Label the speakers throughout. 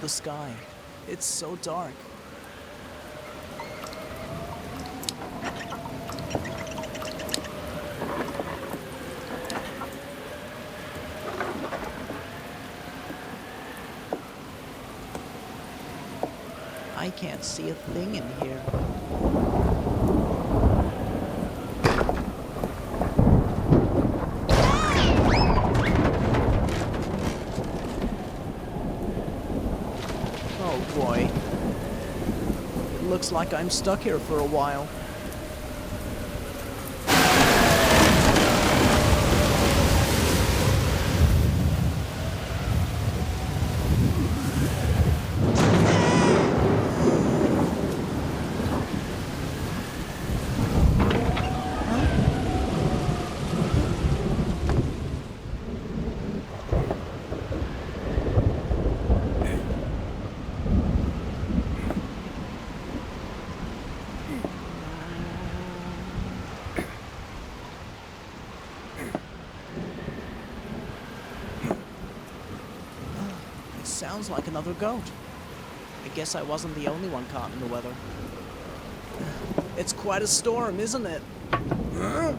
Speaker 1: The sky. It's so dark. I can't see a thing in here. Oh boy. It looks like I'm stuck here for a while. Sounds like another goat. I guess I wasn't the only one caught in the weather. It's quite a storm, isn't it?
Speaker 2: Huh?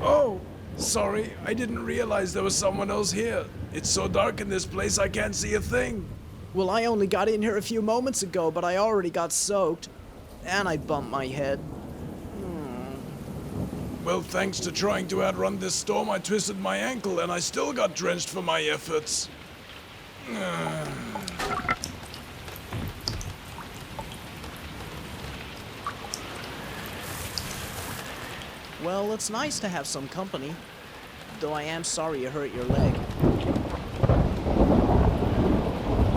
Speaker 2: Oh, sorry. I didn't realize there was someone else here. It's so dark in this place I can't see a thing.
Speaker 1: Well, I only got in here a few moments ago, but I already got soaked. And I bumped my head.
Speaker 2: Well, thanks to trying to outrun this storm, I twisted my ankle and I still got drenched for my efforts.
Speaker 1: Well, it's nice to have some company. Though I am sorry you hurt your leg.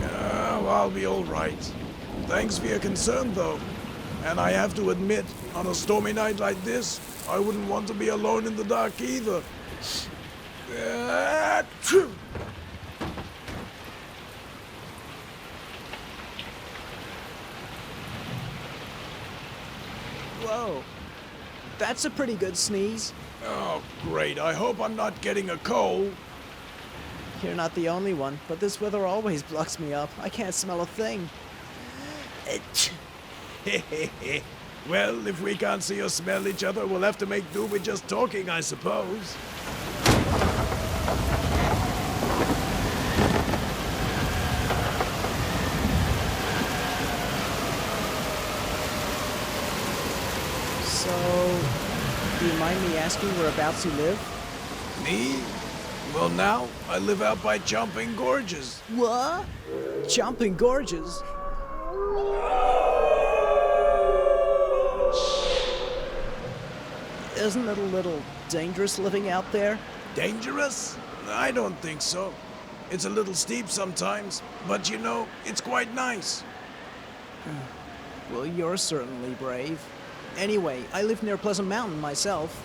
Speaker 2: Well, I'll be all right. Thanks for your concern, though. And I have to admit, on a stormy night like this, I wouldn't want to be alone in the dark either. Phew.
Speaker 1: Whoa. That's a pretty good sneeze.
Speaker 2: Oh, great. I hope I'm not getting a cold.
Speaker 1: You're not the only one, but this weather always blocks me up. I can't smell a thing.
Speaker 2: Well, if we can't see or smell each other, we'll have to make do with just talking, I suppose.
Speaker 1: So, do you mind me asking whereabouts you live?
Speaker 2: Me? Well, now, I live out by Jumping Gorges.
Speaker 1: What? Jumping Gorges? Isn't it a little dangerous living out there?
Speaker 2: Dangerous? I don't think so. It's a little steep sometimes, but you know, it's quite nice.
Speaker 1: Well, you're certainly brave. Anyway, I live near Pleasant Mountain myself.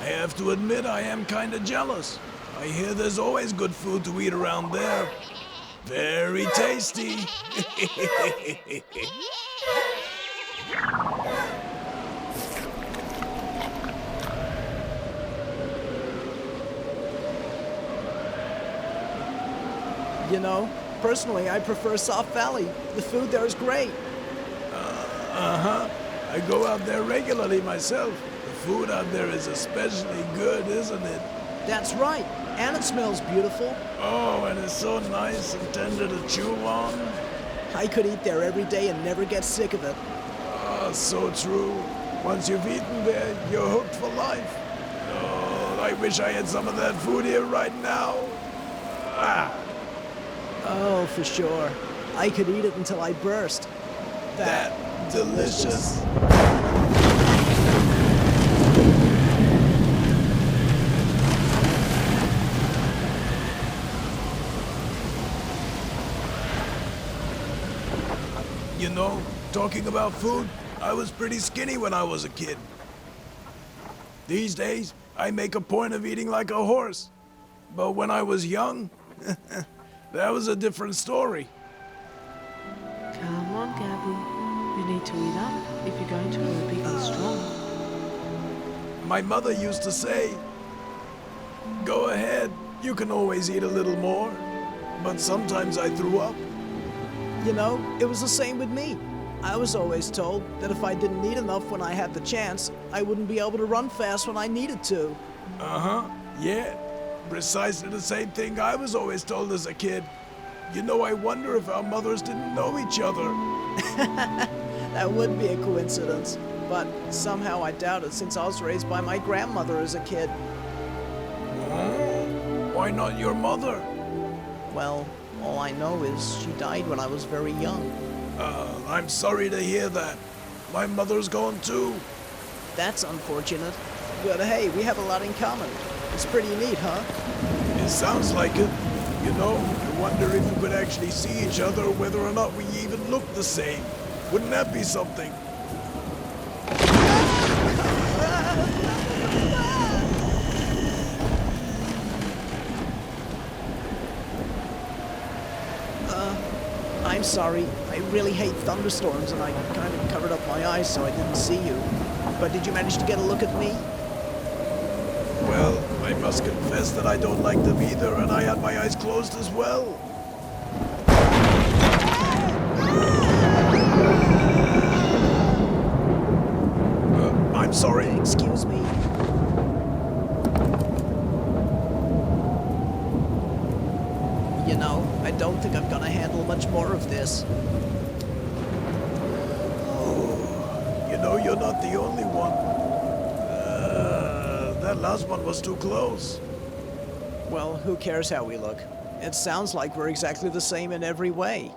Speaker 2: I have to admit I am kinda jealous. I hear there's always good food to eat around there. Very tasty.
Speaker 1: You know, personally, I prefer Soft Valley. The food there is great.
Speaker 2: Uh-huh. I go out there regularly myself. The food out there is especially good, isn't it?
Speaker 1: That's right. And it smells beautiful.
Speaker 2: Oh, and it's so nice and tender to chew on.
Speaker 1: I could eat there every day and never get sick of it.
Speaker 2: Ah, so true. Once you've eaten there, you're hooked for life. Oh, I wish I had some of that food here right now. Ah.
Speaker 1: Oh, for sure. I could eat it until I burst.
Speaker 2: That delicious. You know, talking about food, I was pretty skinny when I was a kid. These days, I make a point of eating like a horse. But when I was young, that was a different story.
Speaker 3: Come on, Gabby. You need to eat up if you're going to grow big and strong.
Speaker 2: My mother used to say, "Go ahead, you can always eat a little more." But sometimes I threw up.
Speaker 1: You know, it was the same with me. I was always told that if I didn't eat enough when I had the chance, I wouldn't be able to run fast when I needed to.
Speaker 2: Uh-huh, yeah. Precisely the same thing I was always told as a kid. You know, I wonder if our mothers didn't know each other.
Speaker 1: That would be a coincidence, but somehow I doubt it since I was raised by my grandmother as a kid.
Speaker 2: Why not your mother?
Speaker 1: Well, all I know is she died when I was very young.
Speaker 2: I'm sorry to hear that. My mother's gone too.
Speaker 1: That's unfortunate. But hey, we have a lot in common. It's pretty neat, huh?
Speaker 2: It sounds like it. You know, I wonder if we could actually see each other, whether or not we even look the same. Wouldn't that be something?
Speaker 1: I'm sorry. I really hate thunderstorms and I kind of covered up my eyes so I didn't see you. But did you manage to get a look at me?
Speaker 2: Well, I must confess that I don't like them either, and I had my eyes closed as well. I'm sorry.
Speaker 1: Excuse me. You know, I don't think I'm gonna handle much more of this.
Speaker 2: You know, you're not the only one. That last one was too close.
Speaker 1: Well, who cares how we look? It sounds like we're exactly the same in every way.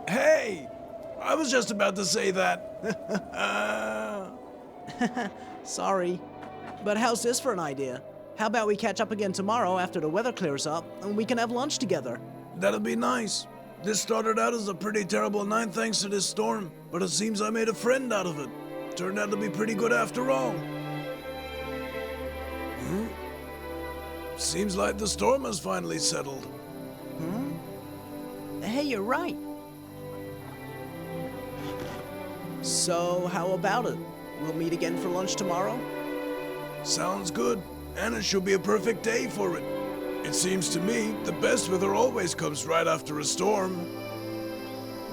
Speaker 2: Hey! I was just about to say that.
Speaker 1: Sorry. But how's this for an idea? How about we catch up again tomorrow after the weather clears up and we can have lunch together?
Speaker 2: That'll be nice. This started out as a pretty terrible night thanks to this storm, but it seems I made a friend out of it. Turned out to be pretty good after all. Seems like the storm has finally settled.
Speaker 1: Hey, you're right. So, how about it? We'll meet again for lunch tomorrow?
Speaker 2: Sounds good, and it should be a perfect day for it. It seems to me the best weather always comes right after a storm.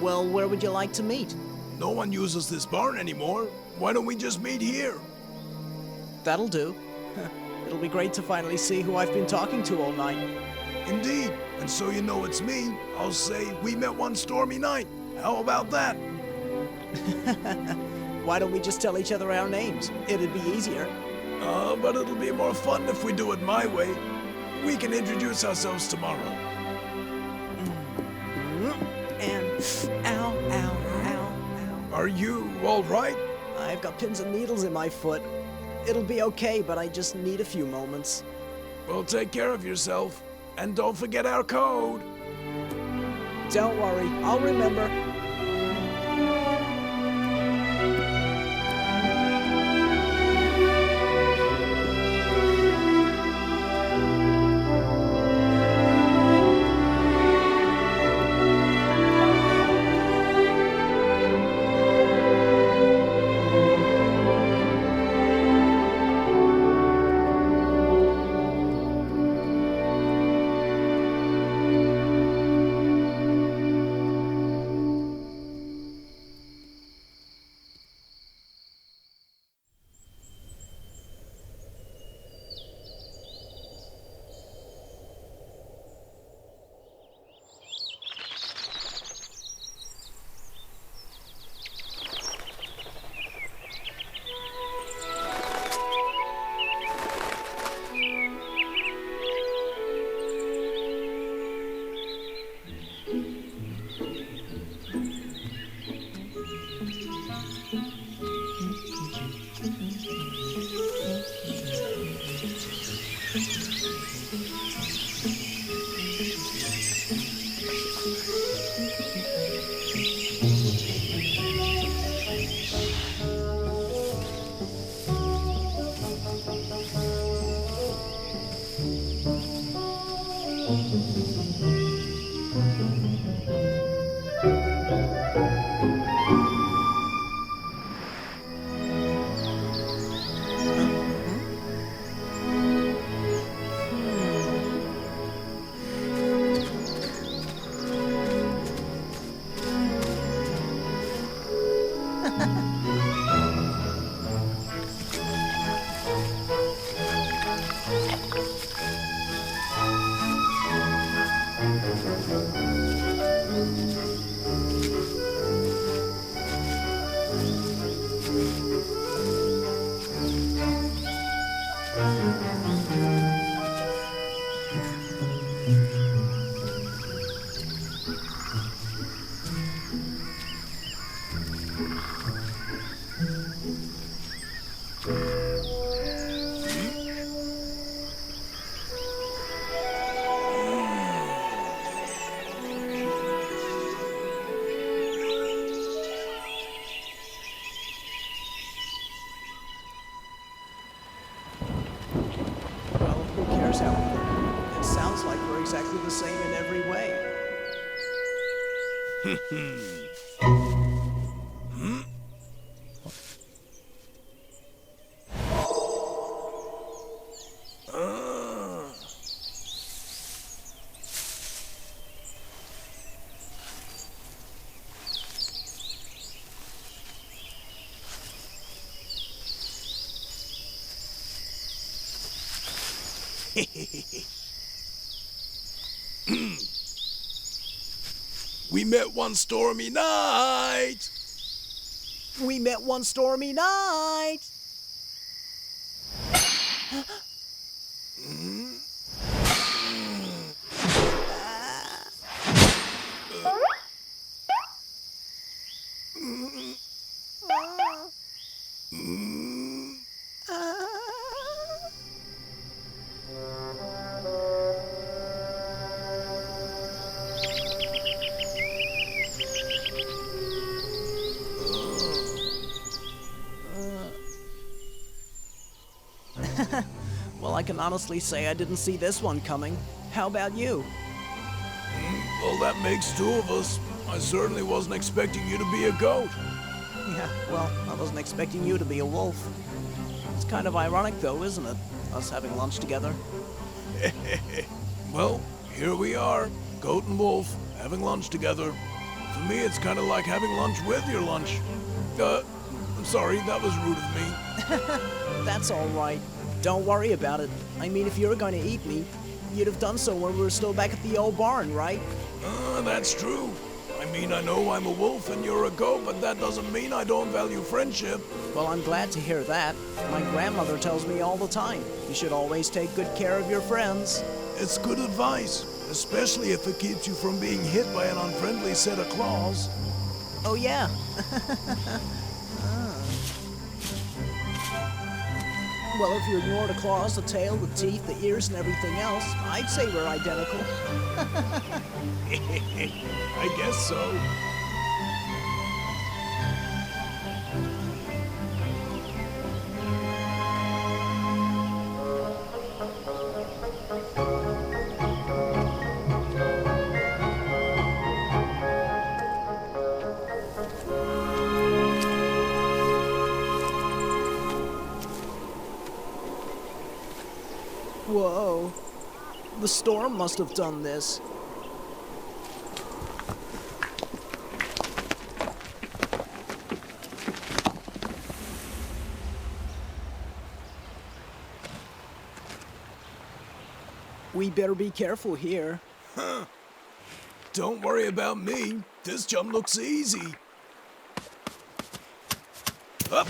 Speaker 1: Well, where would you like to meet?
Speaker 2: No one uses this barn anymore. Why don't we just meet here?
Speaker 1: That'll do. It'll be great to finally see who I've been talking to all night.
Speaker 2: Indeed, and so you know it's me, I'll say we met one stormy night. How about that?
Speaker 1: Why don't we just tell each other our names? It'd be easier.
Speaker 2: But it'll be more fun if we do it my way. We can introduce ourselves tomorrow.
Speaker 1: And ow, ow, ow, ow.
Speaker 2: Are you all right?
Speaker 1: I've got pins and needles in my foot. It'll be okay, but I just need a few moments.
Speaker 2: Well, take care of yourself. And don't forget our code.
Speaker 1: Don't worry, I'll remember. exactly the same in every way.
Speaker 2: Ah. We met one stormy night.
Speaker 1: We met one stormy night. Well, I can honestly say I didn't see this one coming. How about you?
Speaker 2: Well, that makes two of us. I certainly wasn't expecting you to be a goat.
Speaker 1: Yeah, well, I wasn't expecting you to be a wolf. It's kind of ironic, though, isn't it? Us having lunch together.
Speaker 2: Well, here we are, goat and wolf, having lunch together. For me, it's kind of like having lunch with your lunch. I'm sorry, that was rude of me.
Speaker 1: That's all right. Don't worry about it. I mean, if you were going to eat me, you'd have done so when we were still back at the old barn, right?
Speaker 2: That's true. I mean, I know I'm a wolf and you're a goat, but that doesn't mean I don't value friendship.
Speaker 1: Well, I'm glad to hear that. My grandmother tells me all the time, you should always take good care of your friends.
Speaker 2: It's good advice, especially if it keeps you from being hit by an unfriendly set of claws.
Speaker 1: Oh, yeah. Well, if you ignore the claws, the tail, the teeth, the ears, and everything else, I'd say we're identical.
Speaker 2: I guess so.
Speaker 1: Whoa. The storm must have done this. We better be careful here.
Speaker 2: Don't worry about me. This jump looks easy. Up.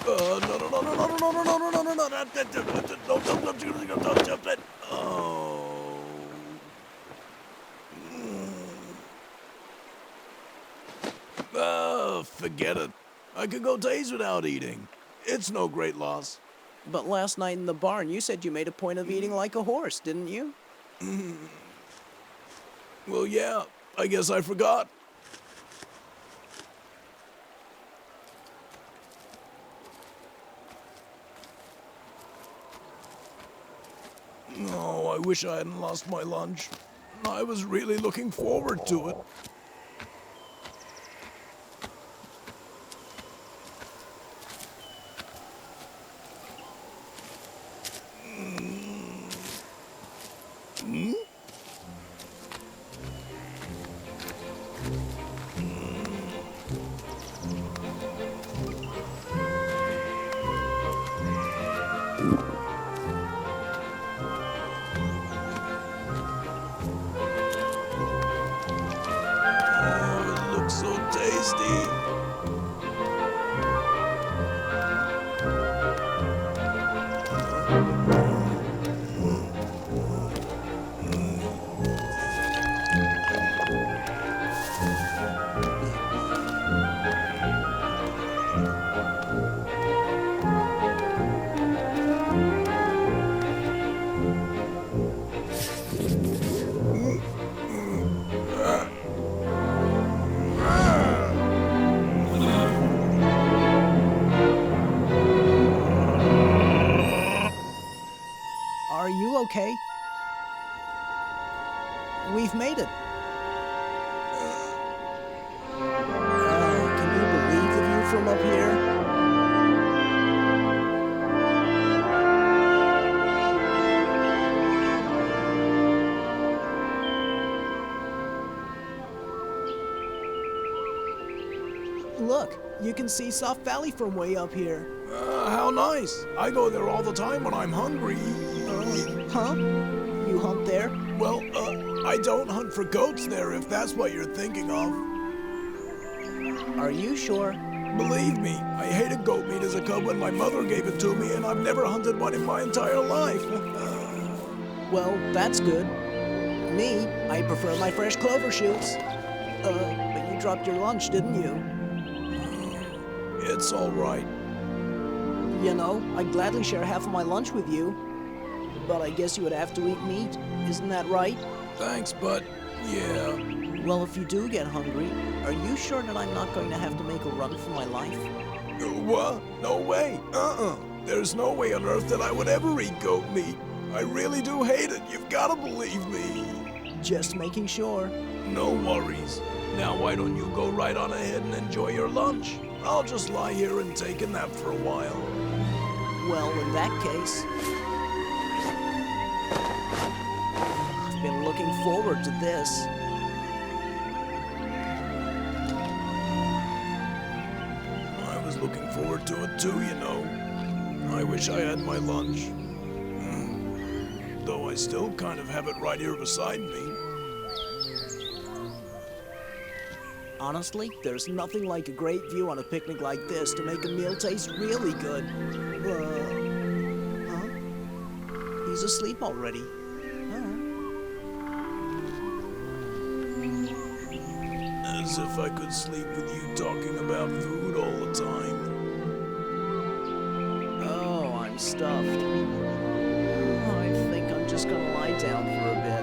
Speaker 2: No, no, no, no, no, no, no, no, no, no, no, no, don't jump it. Oh. Forget it. I could go days without eating. It's no great loss.
Speaker 1: But last night in the barn, you said you made a point of eating like a horse, didn't you?
Speaker 2: Well, yeah, I guess I forgot. Oh, I wish I hadn't lost my lunch. I was really looking forward to it. Oh, it looks so tasty.
Speaker 1: We've made it. Can you believe the view from up here? Look, you can see Soft Valley from way up here.
Speaker 2: How nice. I go there all the time when I'm hungry.
Speaker 1: Huh? You hunt there?
Speaker 2: Well, I don't hunt for goats there if that's what you're thinking of.
Speaker 1: Are you sure?
Speaker 2: Believe me, I hated goat meat as a cub when my mother gave it to me, and I've never hunted one in my entire life.
Speaker 1: Well, that's good. Me, I prefer my fresh clover shoots. But you dropped your lunch, didn't you?
Speaker 2: It's all right.
Speaker 1: You know, I'd gladly share half of my lunch with you. But I guess you would have to eat meat. Isn't that right?
Speaker 2: Thanks, but yeah.
Speaker 1: Well, if you do get hungry, are you sure that I'm not going to have to make a run for my life?
Speaker 2: What? No way. There's no way on earth that I would ever eat goat meat. I really do hate it. You've got to believe me.
Speaker 1: Just making sure.
Speaker 2: No worries. Now why don't you go right on ahead and enjoy your lunch? I'll just lie here and take a nap for a while.
Speaker 1: Well, in that case, I've been looking forward to this.
Speaker 2: I was looking forward to it too, you know. I wish I had my lunch. Though I still kind of have it right here beside me.
Speaker 1: Honestly, there's nothing like a great view on a picnic like this to make a meal taste really good. Huh? He's asleep already.
Speaker 2: As if I could sleep with you talking about food all the time.
Speaker 1: Oh, I'm stuffed. I think I'm just gonna lie down for a bit.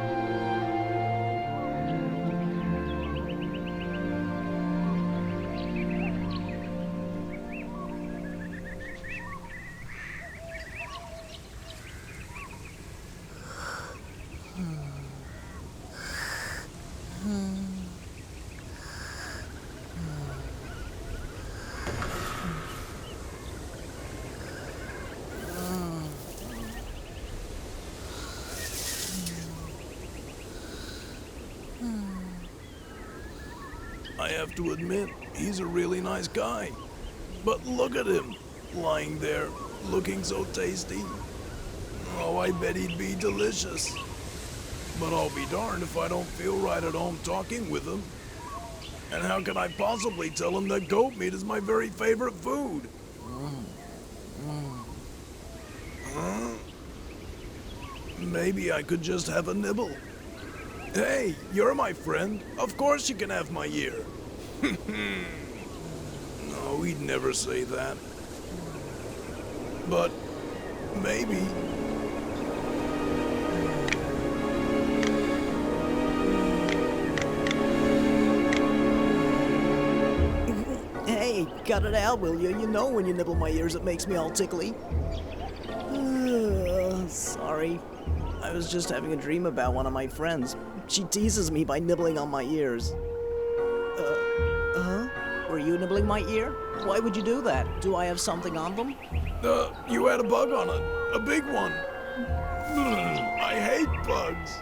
Speaker 2: I have to admit, he's a really nice guy. But look at him, lying there, looking so tasty. Oh, I bet he'd be delicious. But I'll be darned if I don't feel right at home talking with him. And how can I possibly tell him that goat meat is my very favorite food? Huh? Maybe I could just have a nibble. Hey, you're my friend. Of course you can have my ear. No, he'd never say that. But maybe.
Speaker 1: Hey, cut it out, will you? You know when you nibble my ears, it makes me all tickly. Sorry. I was just having a dream about one of my friends. She teases me by nibbling on my ears. Were you nibbling my ear? Why would you do that? Do I have something on them?
Speaker 2: You had a bug on it. A big one. I hate bugs.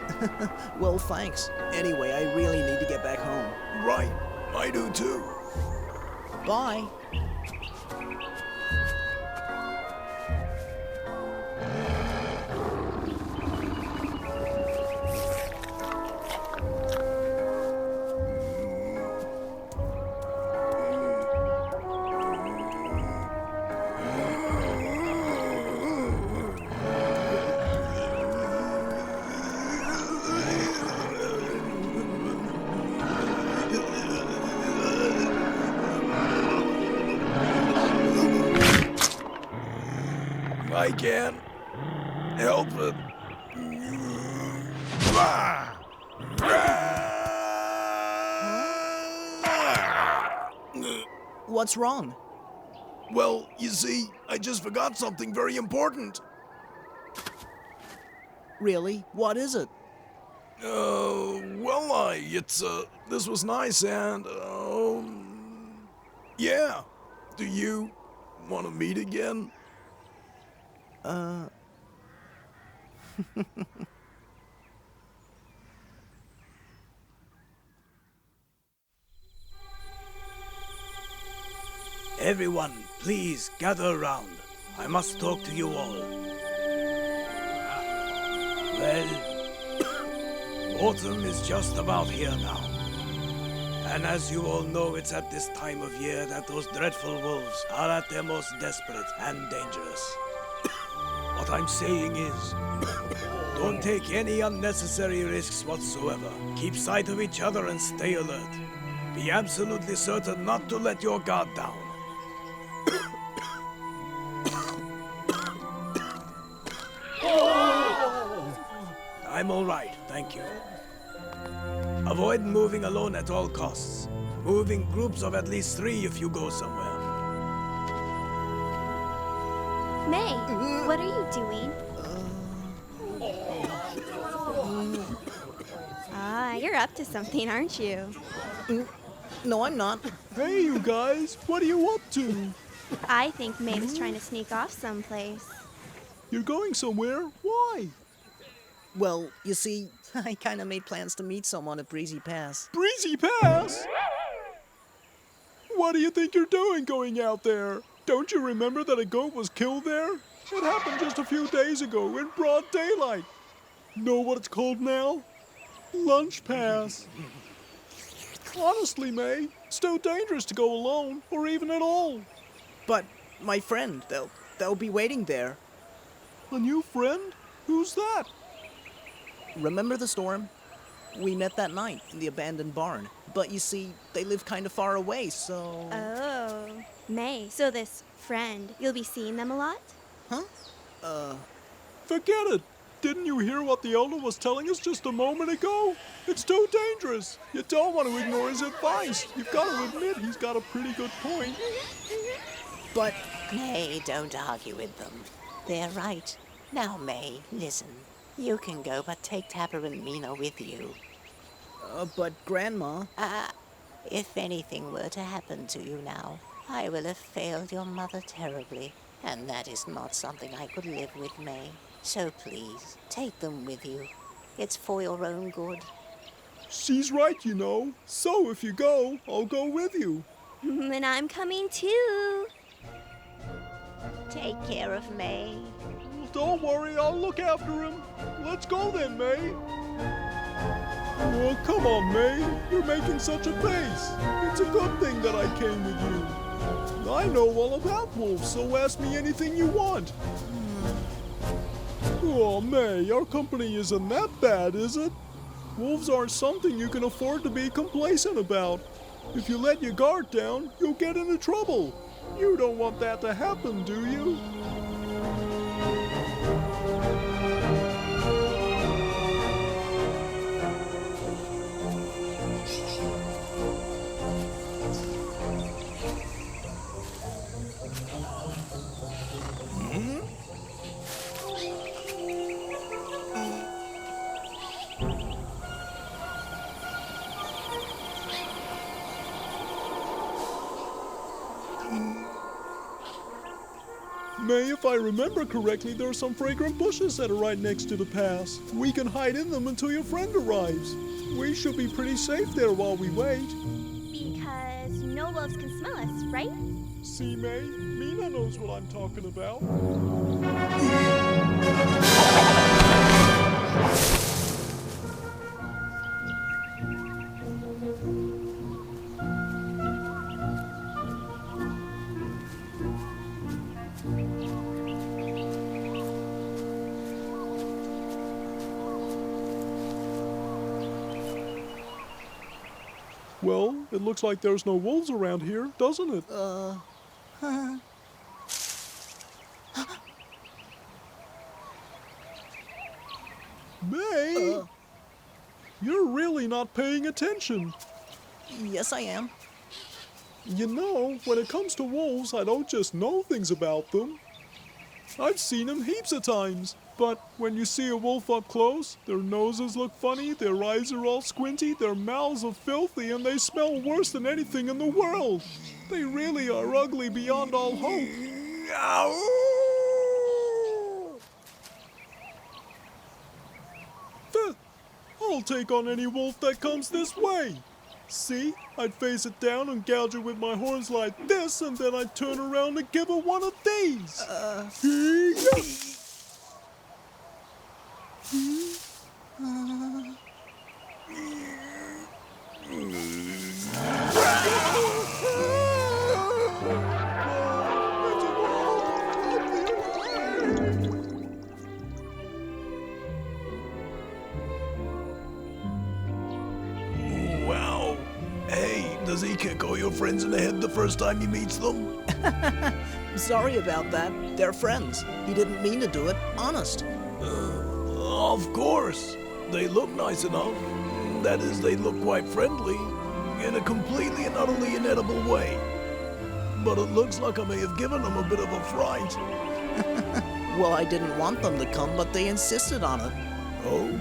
Speaker 1: Well, thanks. Anyway, I really need to get back home.
Speaker 2: Right. I do too.
Speaker 1: Bye.
Speaker 2: I can't help it.
Speaker 1: What's wrong?
Speaker 2: Well, you see, I just forgot something very important.
Speaker 1: Really? What is it?
Speaker 2: This was nice and, yeah. Do you want to meet again?
Speaker 1: Everyone, please gather around. I must talk to you all. Well, autumn is just about here now. And as you all know, it's at this time of year that those dreadful wolves are at their most desperate and dangerous. What I'm saying is, don't take any unnecessary risks whatsoever. Keep sight of each other and stay alert. Be absolutely certain not to let your guard down. I'm all right, thank you. Avoid moving alone at all costs. Move in groups of at least 3 if you go somewhere.
Speaker 4: May, what are you doing? You're up to something, aren't you?
Speaker 1: No, I'm not.
Speaker 5: Hey, you guys, what are you up to?
Speaker 4: I think May was trying to sneak off someplace.
Speaker 5: You're going somewhere? Why?
Speaker 1: Well, you see, I kind of made plans to meet someone at Breezy Pass.
Speaker 5: Breezy Pass? What do you think you're doing going out there? Don't you remember that a goat was killed there? It happened just a few days ago in broad daylight. Know what it's called now? Lunch Pass. Honestly, May, it's too dangerous to go alone, or even at all.
Speaker 1: But my friend, they'll be waiting there.
Speaker 5: A new friend? Who's that?
Speaker 1: Remember the storm? We met that night in the abandoned barn. But you see, they live kind of far away, so...
Speaker 4: Oh, May, so this friend, you'll be seeing them a lot?
Speaker 1: Huh?
Speaker 5: Forget it. Didn't you hear what the elder was telling us just a moment ago? It's too dangerous. You don't want to ignore his advice. You've got to admit he's got a pretty good point.
Speaker 1: But...
Speaker 6: May, don't argue with them. They're right. Now, May, listen. You can go, but take Tapper and Mina with you.
Speaker 1: but Grandma...
Speaker 6: If anything were to happen to you now, I will have failed your mother terribly, and that is not something I could live with, May. So please, take them with you. It's for your own good.
Speaker 5: She's right, you know. So if you go, I'll go with you.
Speaker 4: And I'm coming too.
Speaker 6: Take care of May.
Speaker 5: Don't worry, I'll look after him. Let's go then, May. Oh, come on, May. You're making such a face. It's a good thing that I came with you. I know all about wolves, so ask me anything you want. Oh, May, our company isn't that bad, is it? Wolves aren't something you can afford to be complacent about. If you let your guard down, you'll get into trouble. You don't want that to happen, do you? May, if I remember correctly, there are some fragrant bushes that are right next to the pass. We can hide in them until your friend arrives. We should be pretty safe there while we wait.
Speaker 4: Because no wolves can smell us, right?
Speaker 5: See, May? Mina knows what I'm talking about. Well, it looks like there's no wolves around here, doesn't it? May! You're really not paying attention.
Speaker 1: Yes, I am.
Speaker 5: You know, when it comes to wolves, I don't just know things about them. I've seen them heaps of times. But when you see a wolf up close, their noses look funny, their eyes are all squinty, their mouths are filthy, and they smell worse than anything in the world. They really are ugly beyond all hope. I'll take on any wolf that comes this way. See, I'd face it down and gouge it with my horns like this, and then I'd turn around and give it one of these.
Speaker 2: Wow. Hey, does he kick all your friends in the head the first time he meets them?
Speaker 7: Sorry about that. They're friends. He didn't mean to do it. Honest.
Speaker 2: Of course. They look nice enough. That is, they look quite friendly, in a completely and utterly inedible way. But it looks like I may have given them a bit of a fright.
Speaker 7: Well, I didn't want them to come, but they insisted on it.
Speaker 2: Oh?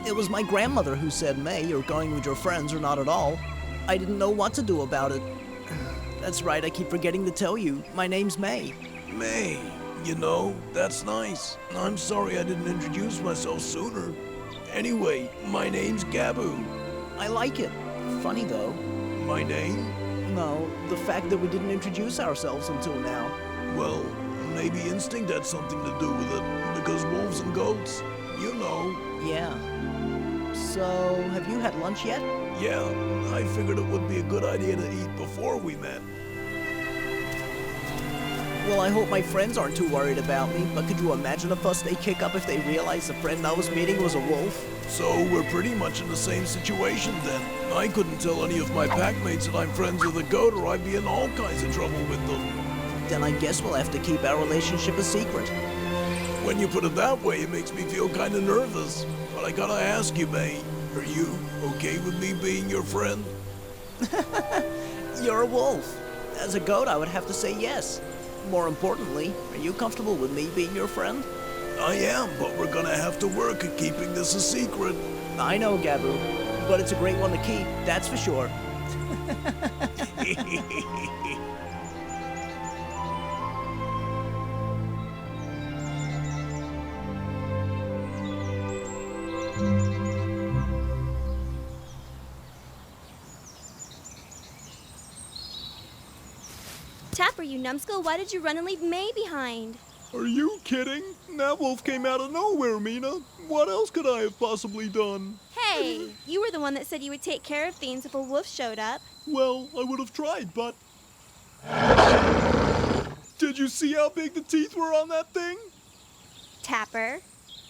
Speaker 7: It was my grandmother who said, May, you're going with your friends or not at all. I didn't know what to do about it. That's right, I keep forgetting to tell you. My name's May.
Speaker 2: May, you know, that's nice. I'm sorry I didn't introduce myself sooner. Anyway, my name's Gabu.
Speaker 7: I like it. Funny, though.
Speaker 2: My name?
Speaker 7: No, the fact that we didn't introduce ourselves until now.
Speaker 2: Well, maybe instinct had something to do with it, because wolves and goats, you know.
Speaker 7: Yeah. So, have you had lunch yet?
Speaker 2: Yeah, I figured it would be a good idea to eat before we met.
Speaker 7: Well, I hope my friends aren't too worried about me, but could you imagine the fuss they kick up if they realized the friend I was meeting was a wolf?
Speaker 2: So we're pretty much in the same situation then. I couldn't tell any of my packmates that I'm friends with a goat or I'd be in all kinds of trouble with them.
Speaker 7: Then I guess we'll have to keep our relationship a secret.
Speaker 2: When you put it that way, it makes me feel kind of nervous. But I gotta ask you, May, are you okay with me being your friend?
Speaker 7: You're a wolf. As a goat, I would have to say yes. More importantly, are you comfortable with me being your friend?
Speaker 2: I am, but we're gonna have to work at keeping this a secret.
Speaker 7: I know, Gabu, but it's a great one to keep, that's for sure.
Speaker 4: Tapper, you numbskull, why did you run and leave May behind?
Speaker 5: Are you kidding? That wolf came out of nowhere, Mina. What else could I have possibly done?
Speaker 4: Hey, you were the one that said you would take care of things if a wolf showed up.
Speaker 5: Well, I would have tried, but... Did you see how big the teeth were on that thing?
Speaker 4: Tapper,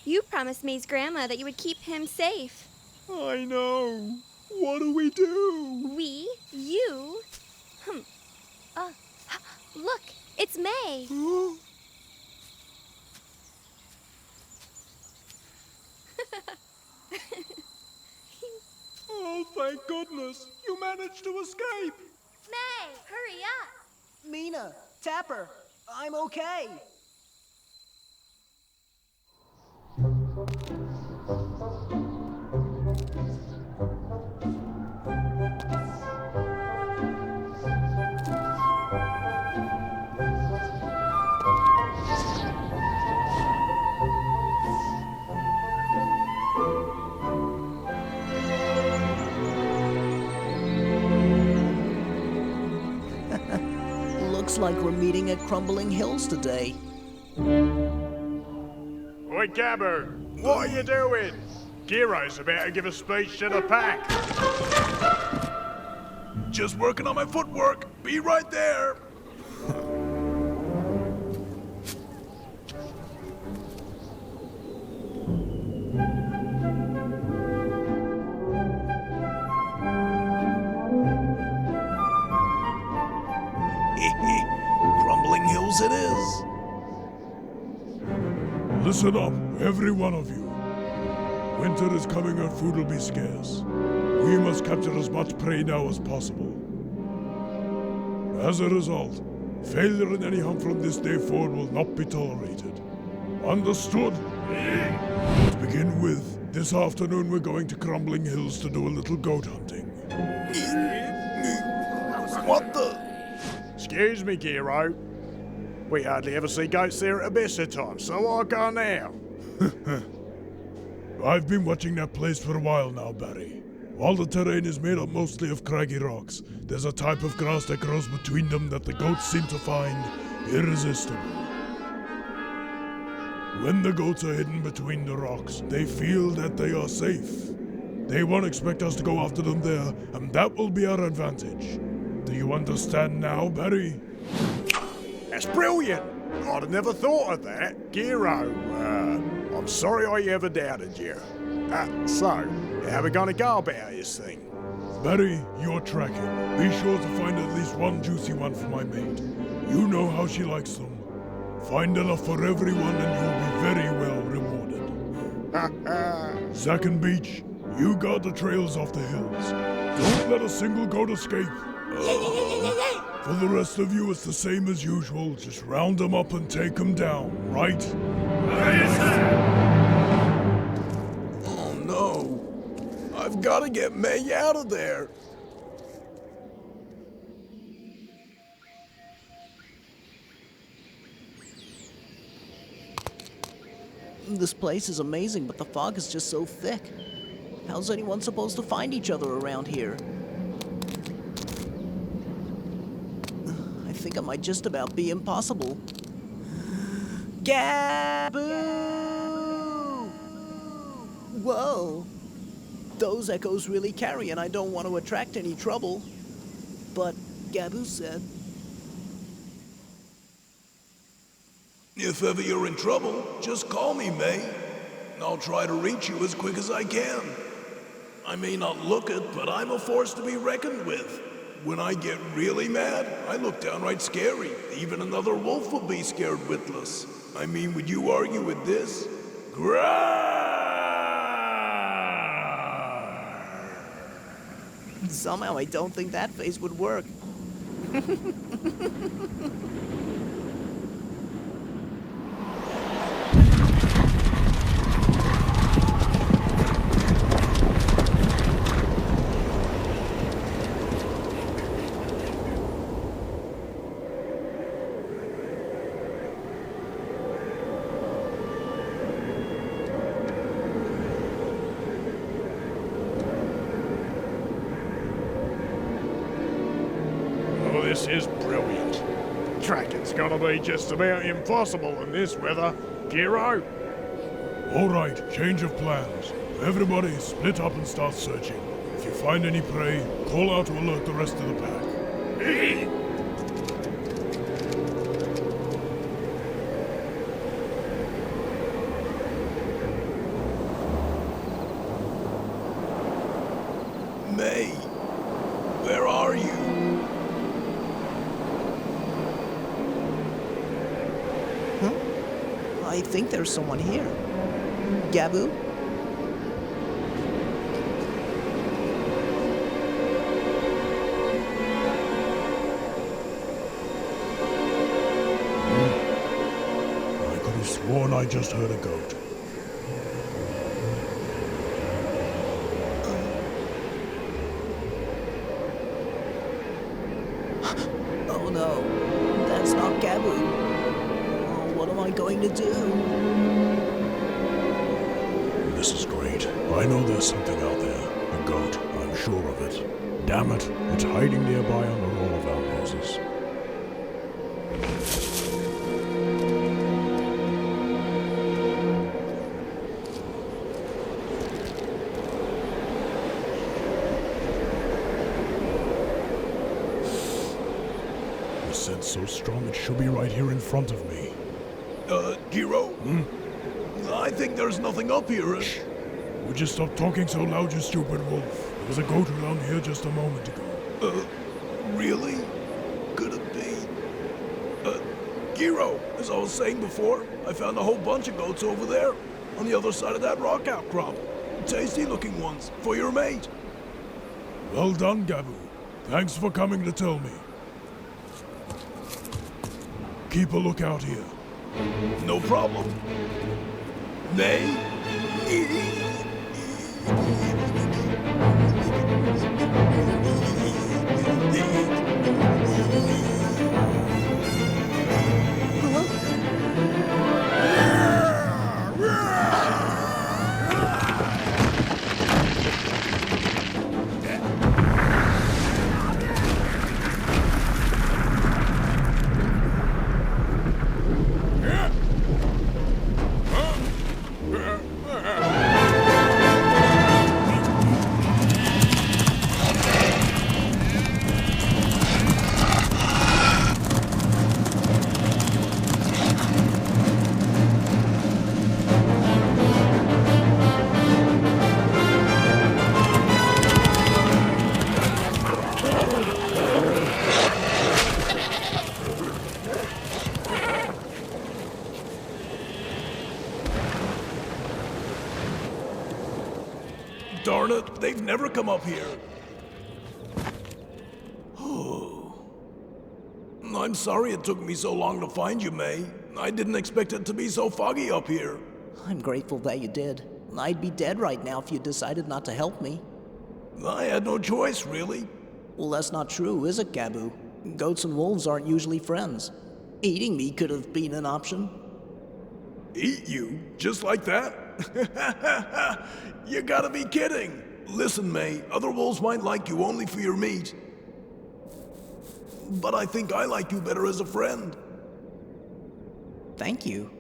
Speaker 4: you promised May's grandma that you would keep him safe.
Speaker 5: I know. What do we do?
Speaker 4: We? You? Look, it's May.
Speaker 5: Oh, thank goodness. You managed to escape.
Speaker 4: May, hurry up.
Speaker 7: Mina, Tapper, I'm okay. Looks like we're meeting at Crumbling Hills today.
Speaker 8: Oi, Gabber, what are you doing? Giro's about to give a speech to the pack.
Speaker 2: Just working on my footwork. Be right there. Crumbling Hills it is.
Speaker 9: Listen up, every one of you. Winter is coming and food will be scarce. We must capture as much prey now as possible. As a result, failure in any hunt from this day forward will not be tolerated. Understood? To begin with, this afternoon we're going to Crumbling Hills to do a little goat hunting.
Speaker 2: What the?
Speaker 8: Excuse me, Giro. We hardly ever see goats there at the best of times, so I'll go now.
Speaker 9: I've been watching that place for a while now, Barry. While the terrain is made up mostly of craggy rocks, there's a type of grass that grows between them that the goats seem to find irresistible. When the goats are hidden between the rocks, they feel that they are safe. They won't expect us to go after them there, and that will be our advantage. Do you understand now, Barry?
Speaker 8: That's brilliant! I'd have never thought of that. Giro, I'm sorry I ever doubted you. So, how are we gonna go about this thing?
Speaker 9: Barry, you're tracking. Be sure to find at least one juicy one for my mate. You know how she likes them. Find enough for everyone and you'll be very well rewarded. Zack and Beach, you guard the trails off the hills. Don't let a single goat escape. For the rest of you, it's the same as usual. Just round them up and take them down, right?
Speaker 2: Oh no. I've got to get May out of there.
Speaker 7: This place is amazing, but the fog is just so thick. How's anyone supposed to find each other around here? I think it might just about be impossible. Gaboo! Whoa! Those echoes really carry, and I don't want to attract any trouble. But Gaboo said...
Speaker 2: If ever you're in trouble, just call me, May. I'll try to reach you as quick as I can. I may not look it, but I'm a force to be reckoned with. When I get really mad, I look downright scary. Even another wolf will be scared witless. I mean, would you argue with this?
Speaker 7: Somehow I don't think that face would work.
Speaker 8: This is brilliant. Tracking's gonna be just about impossible in this weather. Giro?
Speaker 9: All right, change of plans. Everybody split up and start searching. If you find any prey, call out to alert the rest of the pack.
Speaker 2: May, where are you?
Speaker 7: I think there's someone here. Gaboo?
Speaker 9: I could have sworn I just heard a goat.
Speaker 7: Oh no, that's not Gaboo. What am I going to do?
Speaker 9: This is great. I know there's something out there. A goat. I'm sure of it. Damn it. It's hiding nearby under all of our noses. The scent's so strong it should be right here in front of me.
Speaker 2: Giro? I think there's nothing up here.
Speaker 9: Shh. Would you stop talking so loud, you stupid wolf? There was a goat around here just a moment ago.
Speaker 2: Really? Could it be? Giro, as I was saying before, I found a whole bunch of goats over there, on the other side of that rock outcrop. Tasty looking ones, for your mate.
Speaker 9: Well done, Gaboo. Thanks for coming to tell me. Keep a lookout here.
Speaker 2: No problem. May? Darn it, they've never come up here. I'm sorry it took me so long to find you, May. I didn't expect it to be so foggy up here.
Speaker 7: I'm grateful that you did. I'd be dead right now if you decided not to help me.
Speaker 2: I had no choice, really.
Speaker 7: Well, that's not true, is it, Gabu? Goats and wolves aren't usually friends. Eating me could have been an option.
Speaker 2: Eat you? Just like that? You gotta be kidding! Listen, May, other wolves might like you only for your meat. But I think I like you better as a friend.
Speaker 7: Thank you.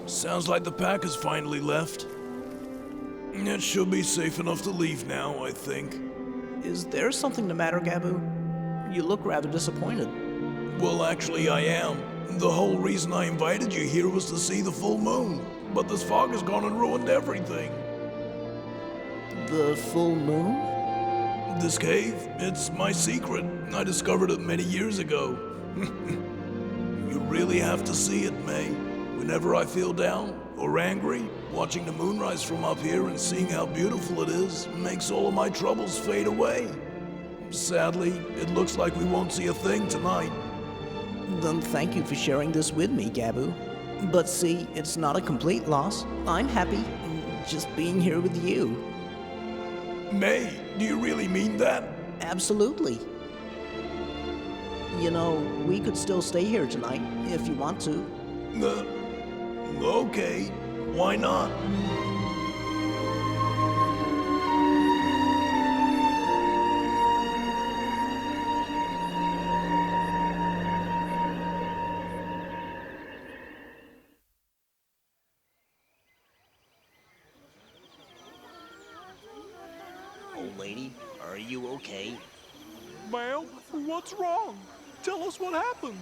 Speaker 2: Sounds like the pack has finally left. It should be safe enough to leave now, I think.
Speaker 7: Is there something the matter, Gabu? You look rather disappointed.
Speaker 2: Well, actually, I am. The whole reason I invited you here was to see the full moon. But this fog has gone and ruined everything.
Speaker 7: The full moon?
Speaker 2: This cave, it's my secret. I discovered it many years ago. You really have to see it, May. Whenever I feel down or angry, watching the moonrise from up here and seeing how beautiful it is makes all of my troubles fade away. Sadly, it looks like we won't see a thing tonight.
Speaker 7: Then thank you for sharing this with me, Gabu. But see, it's not a complete loss. I'm happy just being here with you.
Speaker 2: May, do you really mean that?
Speaker 7: Absolutely. You know, we could still stay here tonight if you want to.
Speaker 2: Okay, why not?
Speaker 10: Old lady, are you okay?
Speaker 5: Ma'am, what's wrong? Tell us what happened.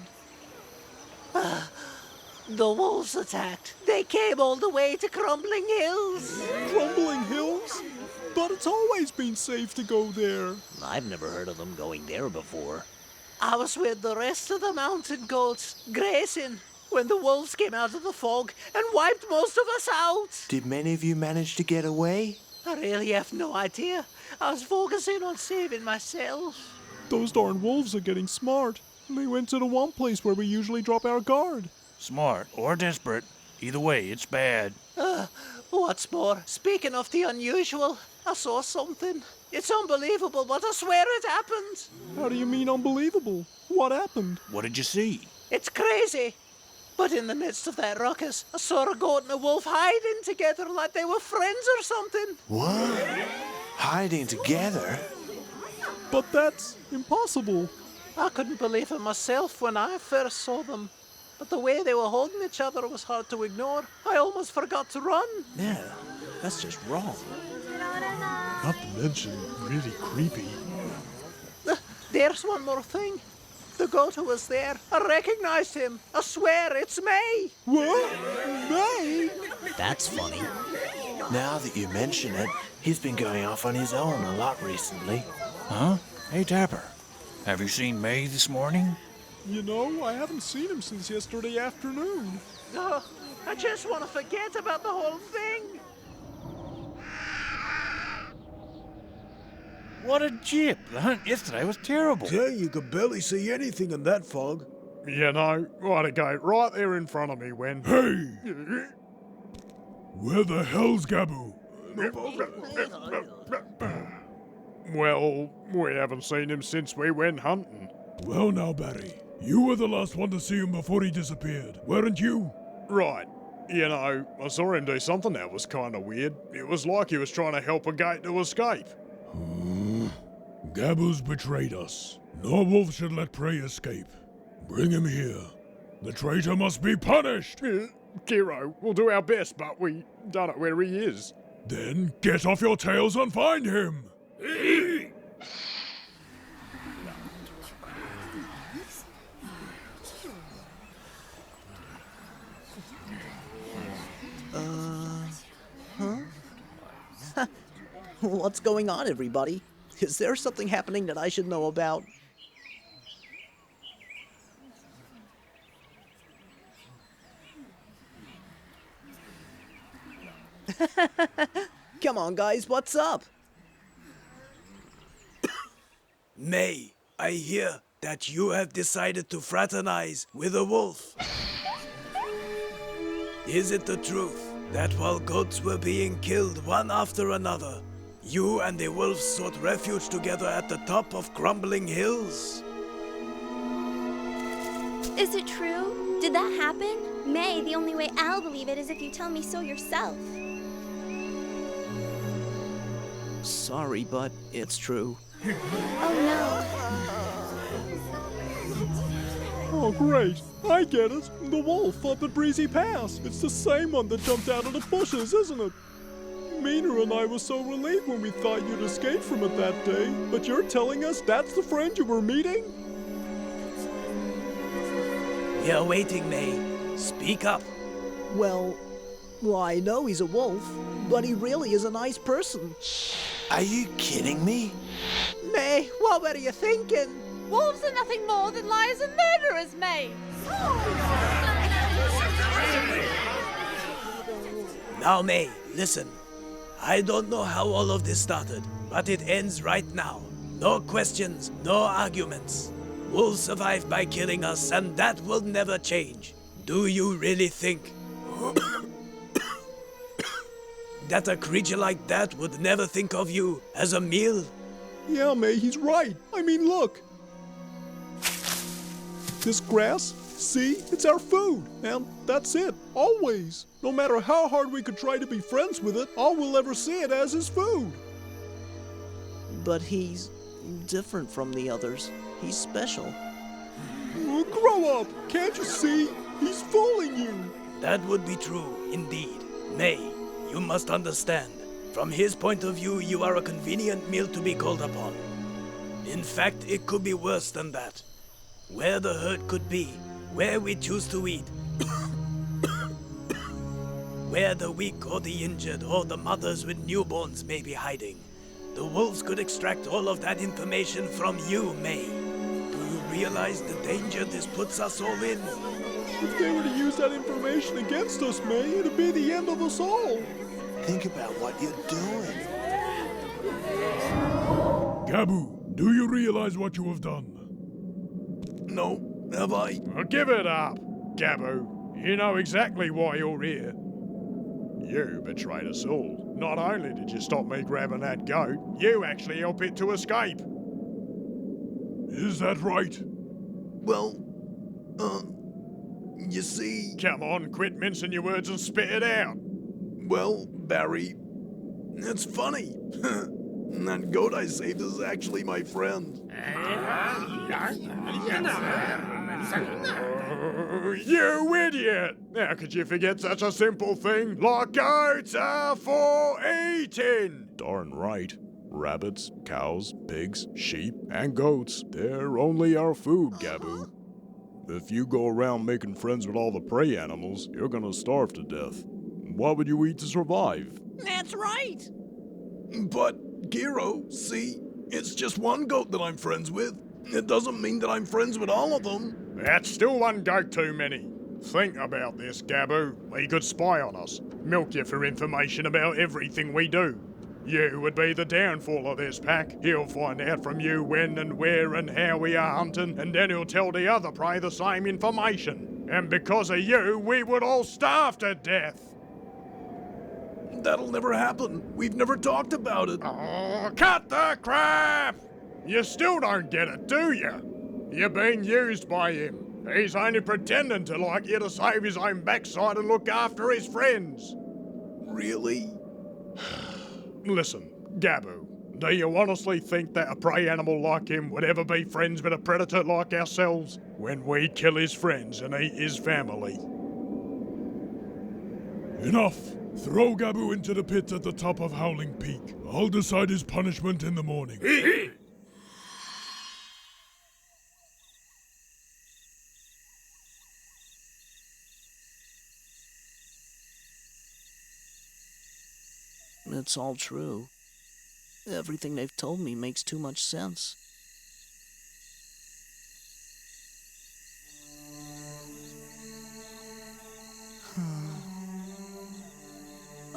Speaker 6: The wolves attacked. They came all the way to Crumbling Hills.
Speaker 5: Crumbling Hills? But it's always been safe to go there.
Speaker 10: I've never heard of them going there before.
Speaker 6: I was with the rest of the mountain goats, grazing, when the wolves came out of the fog and wiped most of us out.
Speaker 11: Did many of you manage to get away?
Speaker 6: I really have no idea. I was focusing on saving myself.
Speaker 5: Those darn wolves are getting smart. They went to the one place where we usually drop our guard.
Speaker 12: Smart or desperate, either way, it's bad.
Speaker 6: What's more, speaking of the unusual, I saw something. It's unbelievable, but I swear it happened.
Speaker 5: How do you mean unbelievable? What happened?
Speaker 12: What did you see?
Speaker 6: It's crazy. But in the midst of that ruckus, I saw a goat and a wolf hiding together like they were friends or something.
Speaker 11: What? Hiding together?
Speaker 5: But that's impossible.
Speaker 6: I couldn't believe it myself when I first saw them. But the way they were holding each other was hard to ignore. I almost forgot to run.
Speaker 11: Yeah, that's just wrong.
Speaker 5: Not to mention, really creepy.
Speaker 6: There's one more thing. The goat who was there, I recognized him. I swear, it's May.
Speaker 5: What? May?
Speaker 10: That's funny.
Speaker 11: Now that you mention it, he's been going off on his own a lot recently.
Speaker 12: Huh? Hey, Dapper. Have you seen May this morning?
Speaker 5: You know, I haven't seen him since yesterday afternoon.
Speaker 6: I just want to forget about the whole thing.
Speaker 12: What a jip! The hunt yesterday was terrible.
Speaker 2: Yeah, you could barely see anything in that fog.
Speaker 8: You know, right a gate right there in front of me when...
Speaker 9: Hey! Where the hell's Gabu?
Speaker 8: Well, we haven't seen him since we went hunting.
Speaker 9: Well now, Barry, you were the last one to see him before he disappeared, weren't you?
Speaker 8: Right. You know, I saw him do something that was kind of weird. It was like he was trying to help a gate to escape.
Speaker 9: Gabu's betrayed us. No wolf should let prey escape. Bring him here. The traitor must be punished!
Speaker 8: Kiro, we'll do our best, but we don't know where he is.
Speaker 9: Then get off your tails and find him!
Speaker 7: What's going on, everybody? Is there something happening that I should know about? Come on, guys, what's up?
Speaker 1: May, I hear that you have decided to fraternize with a wolf. Is it the truth that while goats were being killed one after another, you and the wolves sought refuge together at the top of crumbling hills?
Speaker 4: Is it true? Did that happen? May, the only way I'll believe it is if you tell me so yourself.
Speaker 7: Sorry, but it's true.
Speaker 4: Oh
Speaker 5: Oh, great. I get it. The wolf up at Breezy Pass. It's the same one that jumped out of the bushes, isn't it? Mina and I were so relieved when we thought you'd escaped from it that day. But you're telling us that's the friend you were meeting?
Speaker 1: We are waiting, May. Speak up.
Speaker 7: Well, I know he's a wolf, but he really is a nice person.
Speaker 11: Are you kidding me?
Speaker 7: May, what were you thinking?
Speaker 13: Wolves are nothing more than liars and murderers, May.
Speaker 1: Now, May, listen. I don't know how all of this started, but it ends right now. No questions, no arguments. Wolves survived by killing us, and that will never change. Do you really think that a creature like that would never think of you as a meal?
Speaker 5: Yeah, May, he's right. I mean, look. This grass, see? It's our food. And that's it. Always. No matter how hard we could try to be friends with it, all we'll ever see it as is food.
Speaker 7: But he's different from the others. He's special.
Speaker 5: Oh, grow up. Can't you see? He's fooling you.
Speaker 1: That would be true, indeed. May, you must understand. From his point of view, you are a convenient meal to be called upon. In fact, it could be worse than that. Where the herd could be, where we choose to eat. Where the weak or the injured or the mothers with newborns may be hiding. The wolves could extract all of that information from you, May. Do you realize the danger this puts us all in?
Speaker 5: If they were to use that information against us, May, it'd be the end of us all.
Speaker 11: Think about what you're doing.
Speaker 9: Gabu, do you realize what you have done?
Speaker 2: No, have I?
Speaker 8: Well, give it up, Gabu. You know exactly why you're here. You betrayed us all. Not only did you stop me grabbing that goat, you actually helped it to escape.
Speaker 9: Is that right?
Speaker 2: Well, you see...
Speaker 8: Come on, quit mincing your words and spit it out.
Speaker 2: Well, Barry, it's funny. That goat I saved is actually my friend.
Speaker 8: You idiot! How could you forget such a simple thing? Like goats are for eating! Darn right. Rabbits, cows, pigs, sheep, and goats, they're only our food, Gabu. If you go around making friends with all the prey animals, you're gonna starve to death. What would you eat to survive?
Speaker 7: That's right.
Speaker 2: But, Giro, see, it's just one goat that I'm friends with. It doesn't mean that I'm friends with all of them.
Speaker 8: That's still one goat too many. Think about this, Gabu. He could spy on us, milk you for information about everything we do. You would be the downfall of this pack. He'll find out from you when and where and how we are hunting, and then he'll tell the other prey the same information. And because of you, we would all starve to death.
Speaker 2: That'll never happen. We've never talked about it.
Speaker 8: Oh, cut the crap! You still don't get it, do you? You're being used by him. He's only pretending to like you to save his own backside and look after his friends.
Speaker 2: Really?
Speaker 8: Listen, Gabu, do you honestly think that a prey animal like him would ever be friends with a predator like ourselves when we kill his friends and eat his family?
Speaker 9: Enough! Throw Gabu into the pit at the top of Howling Peak. I'll decide his punishment in the morning.
Speaker 7: It's all true. Everything they've told me makes too much sense.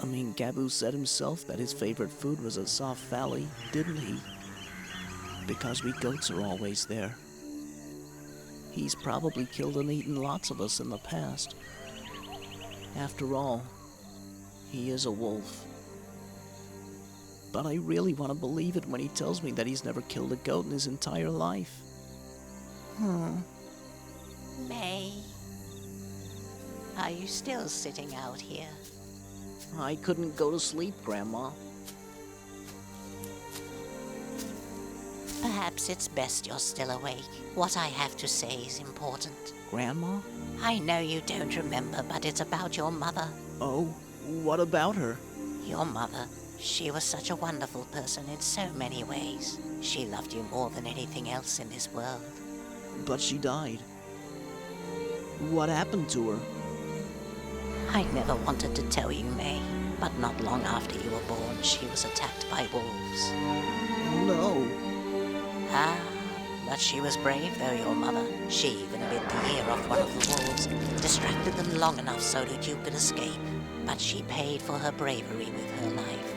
Speaker 7: I mean, Gabu said himself that his favorite food was a soft valley, didn't he? Because we goats are always there. He's probably killed and eaten lots of us in the past. After all, he is a wolf. But I really want to believe it when he tells me that he's never killed a goat in his entire life.
Speaker 6: May, are you still sitting out here?
Speaker 7: I couldn't go to sleep, Grandma.
Speaker 6: Perhaps it's best you're still awake. What I have to say is important.
Speaker 7: Grandma?
Speaker 6: I know you don't remember, but it's about your mother.
Speaker 7: Oh, what about her?
Speaker 6: Your mother. She was such a wonderful person in so many ways. She loved you more than anything else in this world.
Speaker 7: But she died. What happened to her?
Speaker 6: I never wanted to tell you, May, but not long after you were born, she was attacked by wolves.
Speaker 7: No.
Speaker 6: Ah, but she was brave, though, your mother. She even bit the ear off one of the wolves, distracted them long enough so that you could escape. But she paid for her bravery with her life.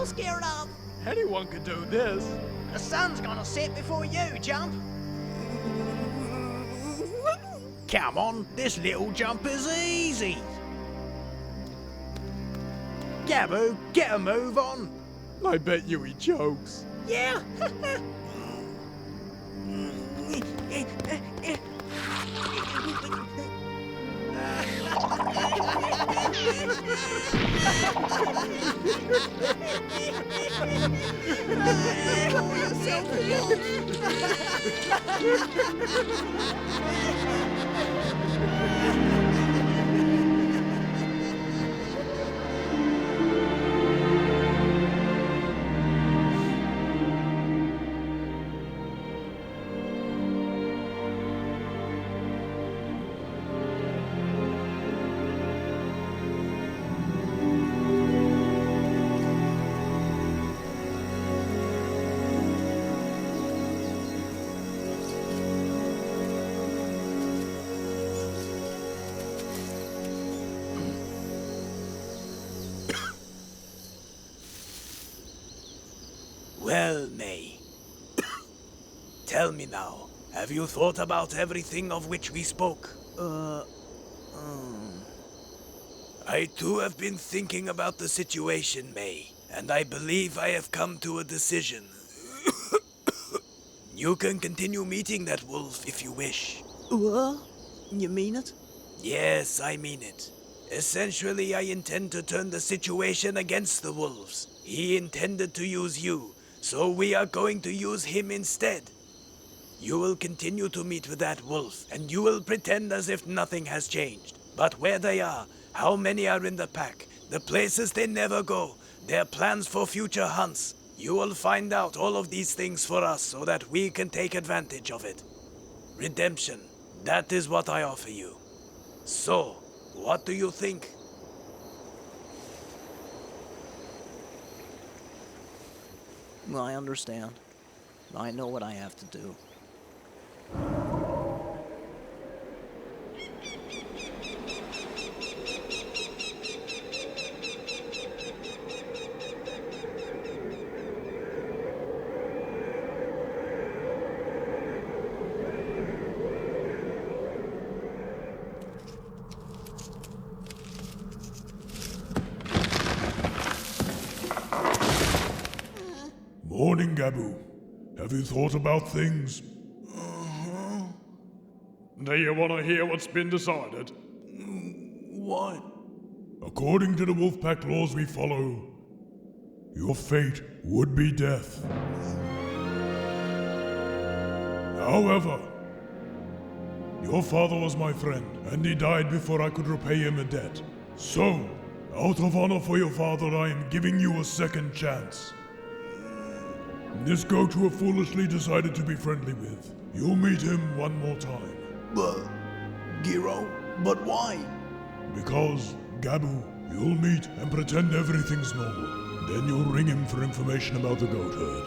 Speaker 7: Scared of?
Speaker 5: Anyone could do this.
Speaker 7: The sun's gonna set before you, Jump.
Speaker 2: Come on, this little jump is easy. Gabu, get a move on.
Speaker 5: I bet you he jokes.
Speaker 7: Yeah.
Speaker 1: Well, May. Tell me now, have you thought about everything of which we spoke? I too have been thinking about the situation, May, and I believe I have come to a decision. You can continue meeting that wolf if you wish.
Speaker 7: What? You mean it?
Speaker 1: Yes, I mean it. Essentially, I intend to turn the situation against the wolves. He intended to use you, so we are going to use him instead. You will continue to meet with that wolf, and you will pretend as if nothing has changed. But where they are, how many are in the pack, the places they never go, their plans for future hunts. You will find out all of these things for us so that we can take advantage of it. Redemption, that is what I offer you. So, what do you think?
Speaker 7: I understand. I know what I have to do.
Speaker 9: Morning, Gabu. Have you thought about things?
Speaker 8: Do you want to hear what's been decided?
Speaker 2: What?
Speaker 9: According to the Wolfpack laws we follow, your fate would be death. However, your father was my friend, and he died before I could repay him a debt. So, out of honor for your father, I am giving you a second chance. This goat you have foolishly decided to be friendly with. You'll meet him one more time.
Speaker 2: Giro? But why?
Speaker 9: Because, Gabu, you'll meet and pretend everything's normal. Then you'll ring him for information about the goat herd.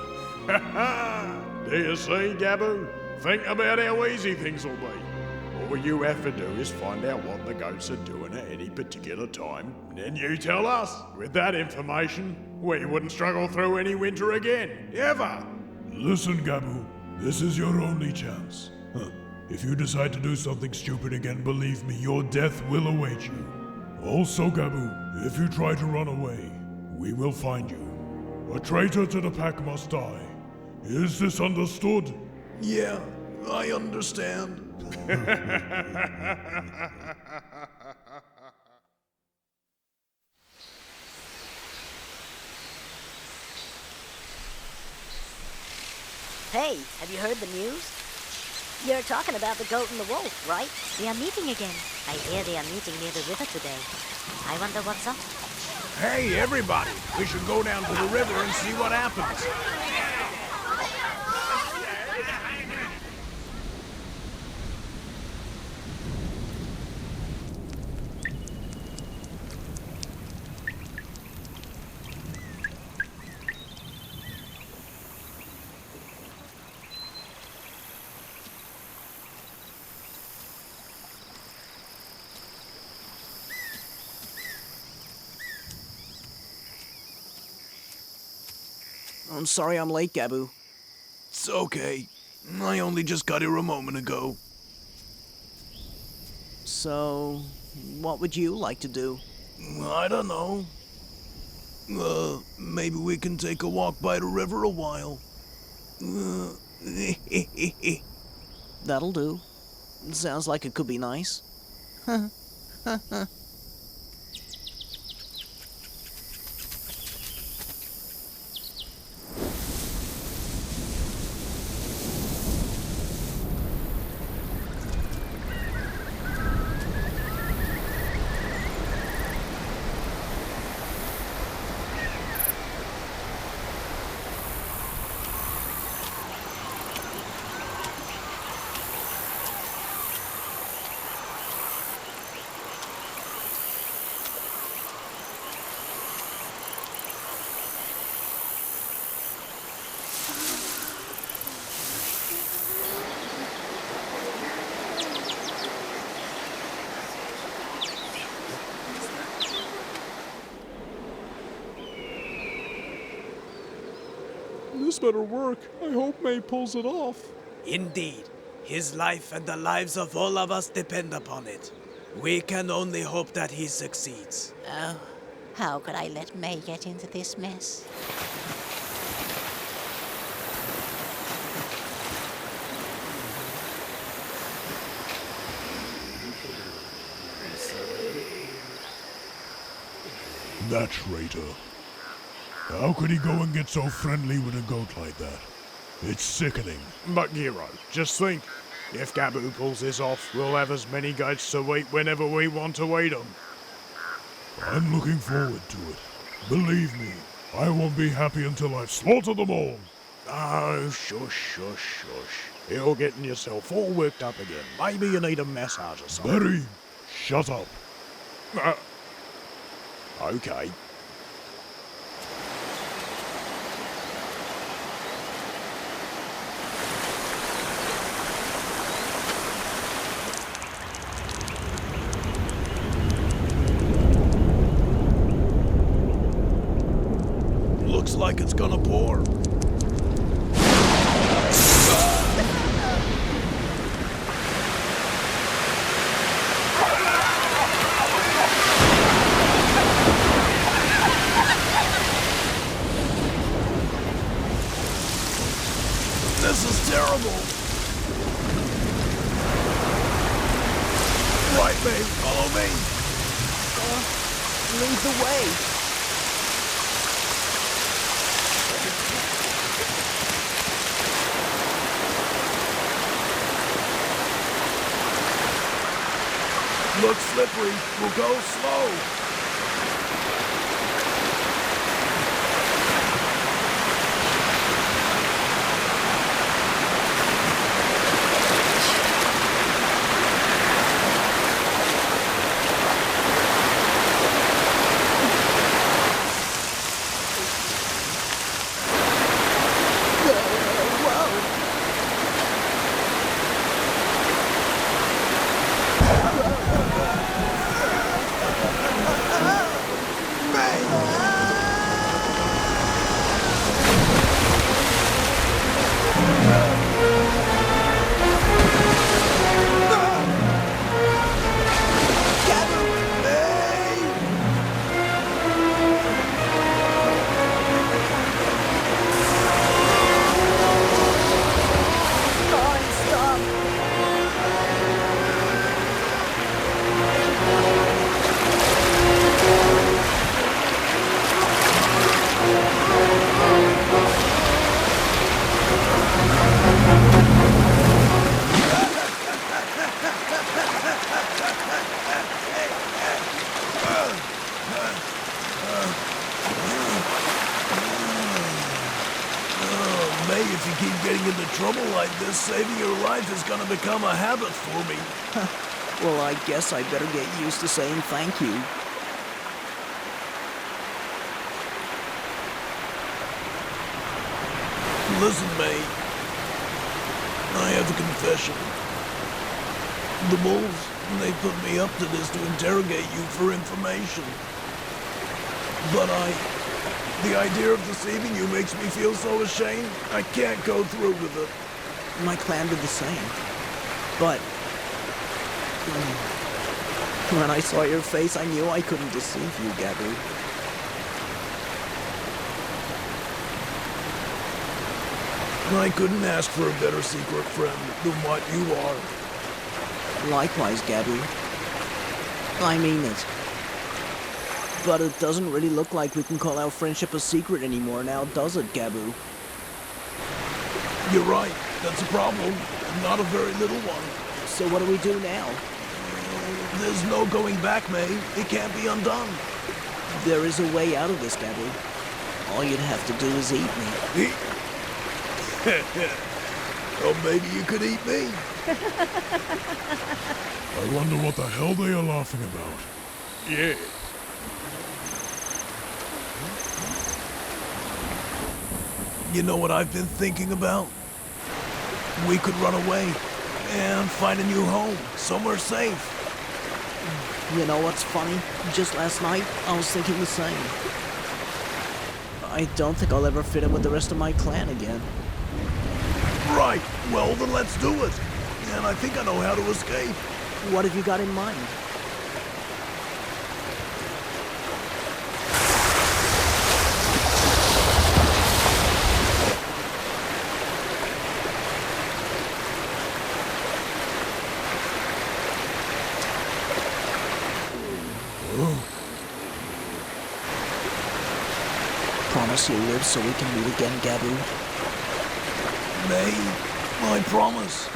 Speaker 8: Do you see, Gabu? Think about how easy things will be. All you have to do is find out what the goats are doing at any particular time, then you tell us. With that information, we wouldn't struggle through any winter again, ever.
Speaker 9: Listen, Gabu, this is your only chance. If you decide to do something stupid again, believe me, your death will await you. Also, Gabu, if you try to run away, we will find you. A traitor to the pack must die. Is this understood?
Speaker 2: Yeah, I understand.
Speaker 14: Hey, have you heard the news? You're talking about the goat and the wolf, right?
Speaker 15: They are meeting again.
Speaker 14: I hear they are meeting near the river today. I wonder what's up.
Speaker 2: Hey, everybody! We should go down to the river and see what happens.
Speaker 7: I'm sorry I'm late, Gabu.
Speaker 2: It's okay. I only just got here a moment ago.
Speaker 7: So, what would you like to do?
Speaker 2: I don't know. Maybe we can take a walk by the river a while.
Speaker 7: That'll do. Sounds like it could be nice.
Speaker 5: This better work. I hope May pulls it off.
Speaker 1: Indeed. His life and the lives of all of us depend upon it. We can only hope that he succeeds.
Speaker 6: Oh, how could I let May get into this mess?
Speaker 9: That traitor. How could he go and get so friendly with a goat like that? It's sickening.
Speaker 8: But Giro, just think. If Gabu pulls this off, we'll have as many goats to eat whenever we want to eat them.
Speaker 9: I'm looking forward to it. Believe me, I won't be happy until I've slaughtered them all.
Speaker 2: Oh, shush, shush, shush. You're getting yourself all worked up again. Maybe you need a massage or something.
Speaker 9: Barry, shut up.
Speaker 2: Okay. Looks like it's gonna pour. This is terrible. Right, babe. Follow me.
Speaker 7: Lead the way.
Speaker 2: Looks slippery. We'll go slow. May, if you keep getting into trouble like this, saving your life is gonna become a habit for me.
Speaker 7: Well, I guess I better get used to saying thank you.
Speaker 2: Listen, May. I have a confession. The Bulls, they put me up to this to interrogate you for information. But the idea of deceiving you makes me feel so ashamed, I can't go through with it.
Speaker 7: My clan did the same. But when I saw your face, I knew I couldn't deceive you, Gabu.
Speaker 2: I couldn't ask for a better secret friend than what you are.
Speaker 7: Likewise, Gabu. I mean it. But it doesn't really look like we can call our friendship a secret anymore now, does it, Gabu?
Speaker 2: You're right. That's a problem. Not a very little one.
Speaker 7: So what do we do now?
Speaker 2: There's no going back, May. It can't be undone.
Speaker 7: There is a way out of this, Gabu. All you'd have to do is eat me.
Speaker 2: Eat? Or maybe you could eat me.
Speaker 9: I wonder what the hell they are laughing about.
Speaker 2: Yeah. You know what I've been thinking about? We could run away and find a new home, somewhere safe.
Speaker 7: You know what's funny? Just last night, I was thinking the same. I don't think I'll ever fit in with the rest of my clan again.
Speaker 2: Right. Well, then let's do it. And I think I know how to escape.
Speaker 7: What have you got in mind? Promise you'll live so we can meet again, Gabu.
Speaker 2: May, I promise.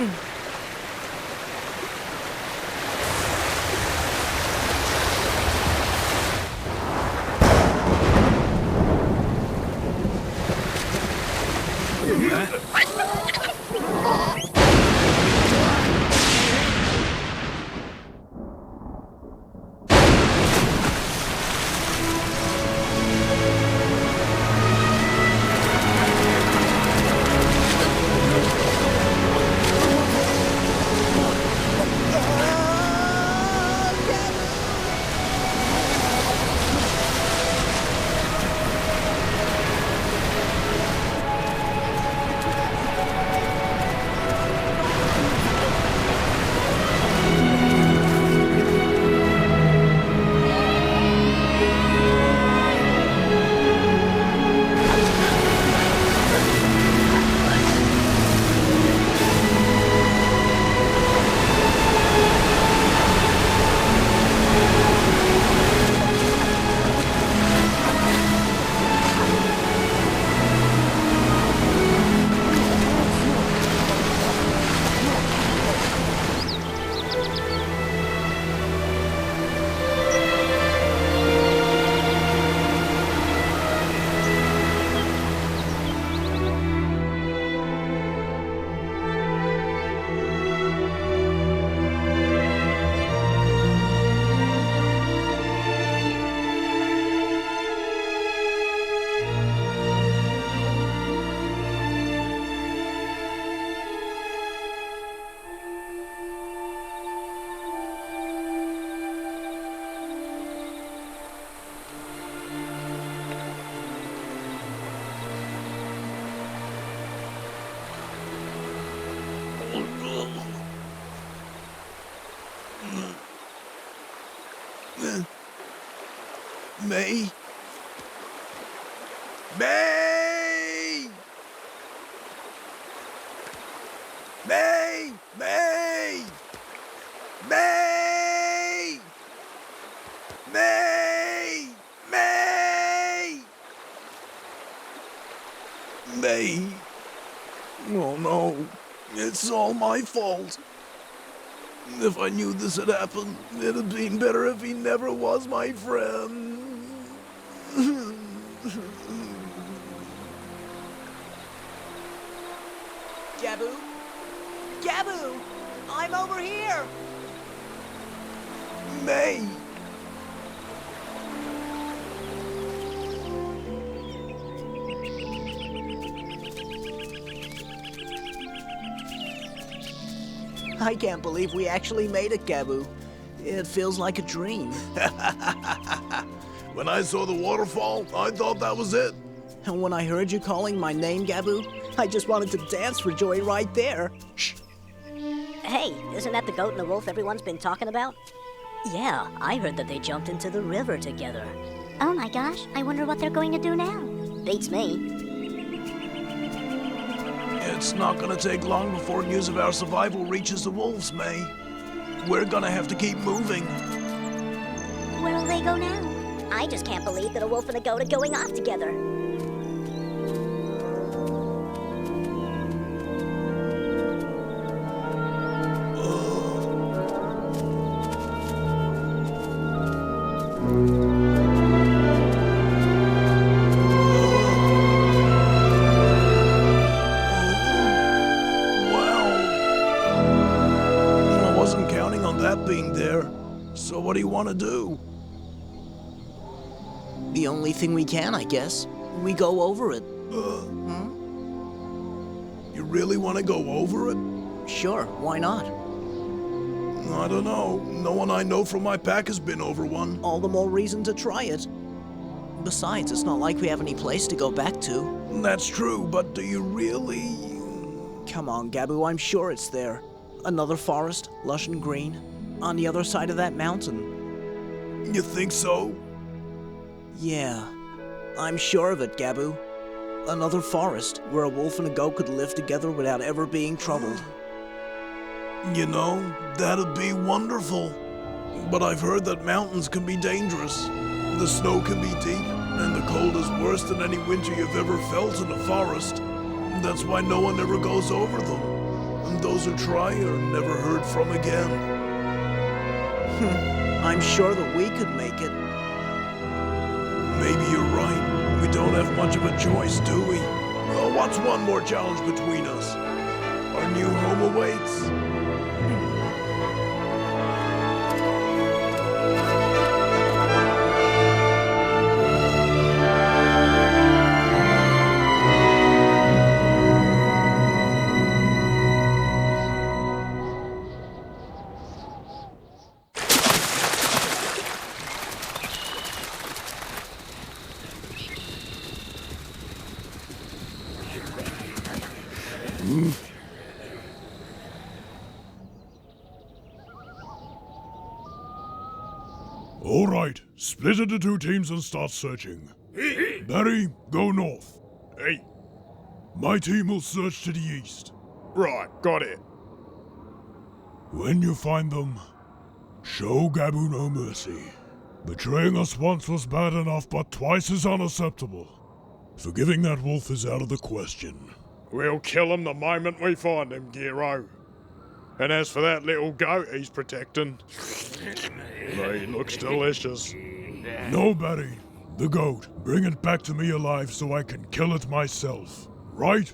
Speaker 2: May? May! May! May! May! May! May! May! Oh no, it's all my fault. If I knew this had happened, it'd have been better if he never was my friend.
Speaker 7: Gabu? Gabu! I'm over here!
Speaker 2: May!
Speaker 7: I can't believe we actually made it, Gabu. It feels like a dream.
Speaker 2: When I saw the waterfall, I thought that was it.
Speaker 7: And when I heard you calling my name, Gabu, I just wanted to dance for joy right there.
Speaker 2: Shh.
Speaker 14: Hey, isn't that the goat and the wolf everyone's been talking about? Yeah, I heard that they jumped into the river together.
Speaker 4: Oh my gosh, I wonder what they're going to do now.
Speaker 14: Beats me.
Speaker 2: It's not gonna take long before news of our survival reaches the wolves, May. We're gonna have to keep moving.
Speaker 4: Where will they go now?
Speaker 14: I just can't believe that a wolf and a goat are going off together.
Speaker 2: I wasn't counting on that being there. So what do you want to do?
Speaker 7: The only thing we can, I guess. We go over it.
Speaker 2: You really want to go over it?
Speaker 7: Sure, why not?
Speaker 2: I don't know. No one I know from my pack has been over one.
Speaker 7: All the more reason to try it. Besides, it's not like we have any place to go back to.
Speaker 2: That's true, but do you really?
Speaker 7: Come on, Gabu, I'm sure it's there. Another forest, lush and green, on the other side of that mountain.
Speaker 2: You think so?
Speaker 7: Yeah, I'm sure of it, Gabu. Another forest where a wolf and a goat could live together without ever being troubled.
Speaker 2: You know, that'd be wonderful. But I've heard that mountains can be dangerous. The snow can be deep, and the cold is worse than any winter you've ever felt in a forest. That's why no one ever goes over them. And those who try are never heard from again.
Speaker 7: I'm sure that we could make it.
Speaker 2: Maybe you're right. We don't have much of a choice, do we? Well, what's one more challenge between us? Our new home awaits.
Speaker 9: All right, split into 2 teams and start searching. Barry, go north.
Speaker 8: Hey.
Speaker 9: My team will search to the east.
Speaker 8: Right, got it.
Speaker 9: When you find them, show Gabu no mercy. Betraying us once was bad enough, but twice is unacceptable. Forgiving that wolf is out of the question.
Speaker 8: We'll kill him the moment we find him, Giro. And as for that little goat he's protecting, he looks delicious.
Speaker 9: No, Barry. The goat. Bring it back to me alive so I can kill it myself. Right?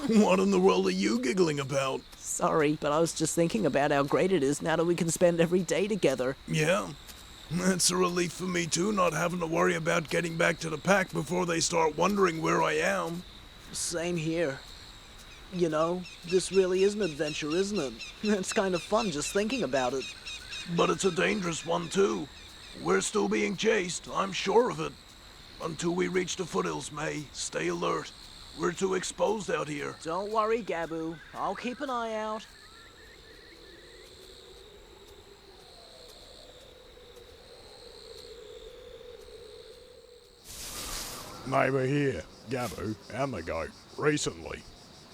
Speaker 2: What in the world are you giggling about?
Speaker 7: Sorry, but I was just thinking about how great it is now that we can spend every day together.
Speaker 2: Yeah. It's a relief for me too, not having to worry about getting back to the pack before they start wondering where I am.
Speaker 7: Same here. You know, this really is an adventure, isn't it? It's kind of fun just thinking about it.
Speaker 2: But it's a dangerous one too. We're still being chased, I'm sure of it. Until we reach the foothills, May, stay alert. We're too exposed out here.
Speaker 7: Don't worry, Gabu. I'll keep an eye out.
Speaker 8: May were here, Gabu and the goat, recently.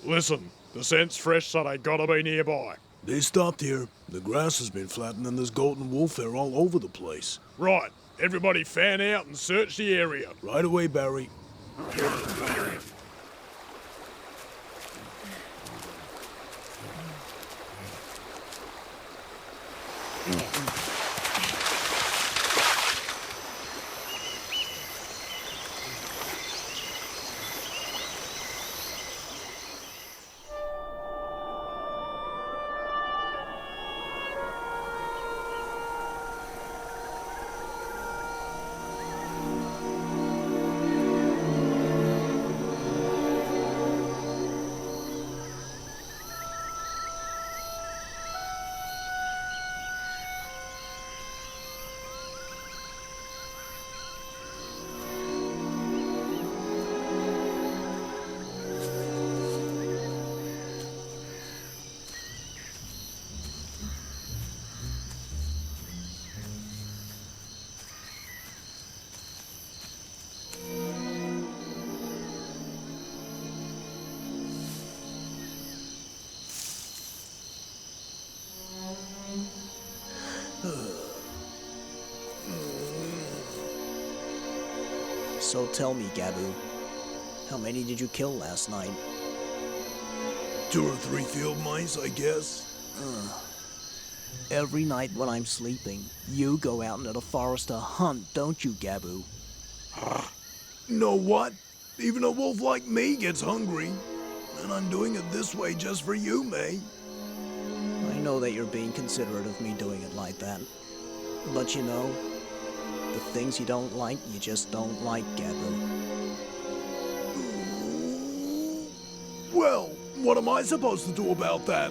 Speaker 8: Listen, the scent's fresh, so they gotta be nearby.
Speaker 2: They stopped here. The grass has been flattened and there's goat and wolf hair all over the place.
Speaker 8: Right, everybody fan out and search the area.
Speaker 2: Right away, Barry.
Speaker 7: So tell me, Gabu, how many did you kill last night?
Speaker 2: 2 or 3 field mice, I guess.
Speaker 7: Every night when I'm sleeping, you go out into the forest to hunt, don't you, Gabu?
Speaker 2: Know what? Even a wolf like me gets hungry. And I'm doing it this way just for you, May.
Speaker 7: I know that you're being considerate of me doing it like that. But you know, the things you don't like, you just don't like, Gabu.
Speaker 2: Well, what am I supposed to do about that?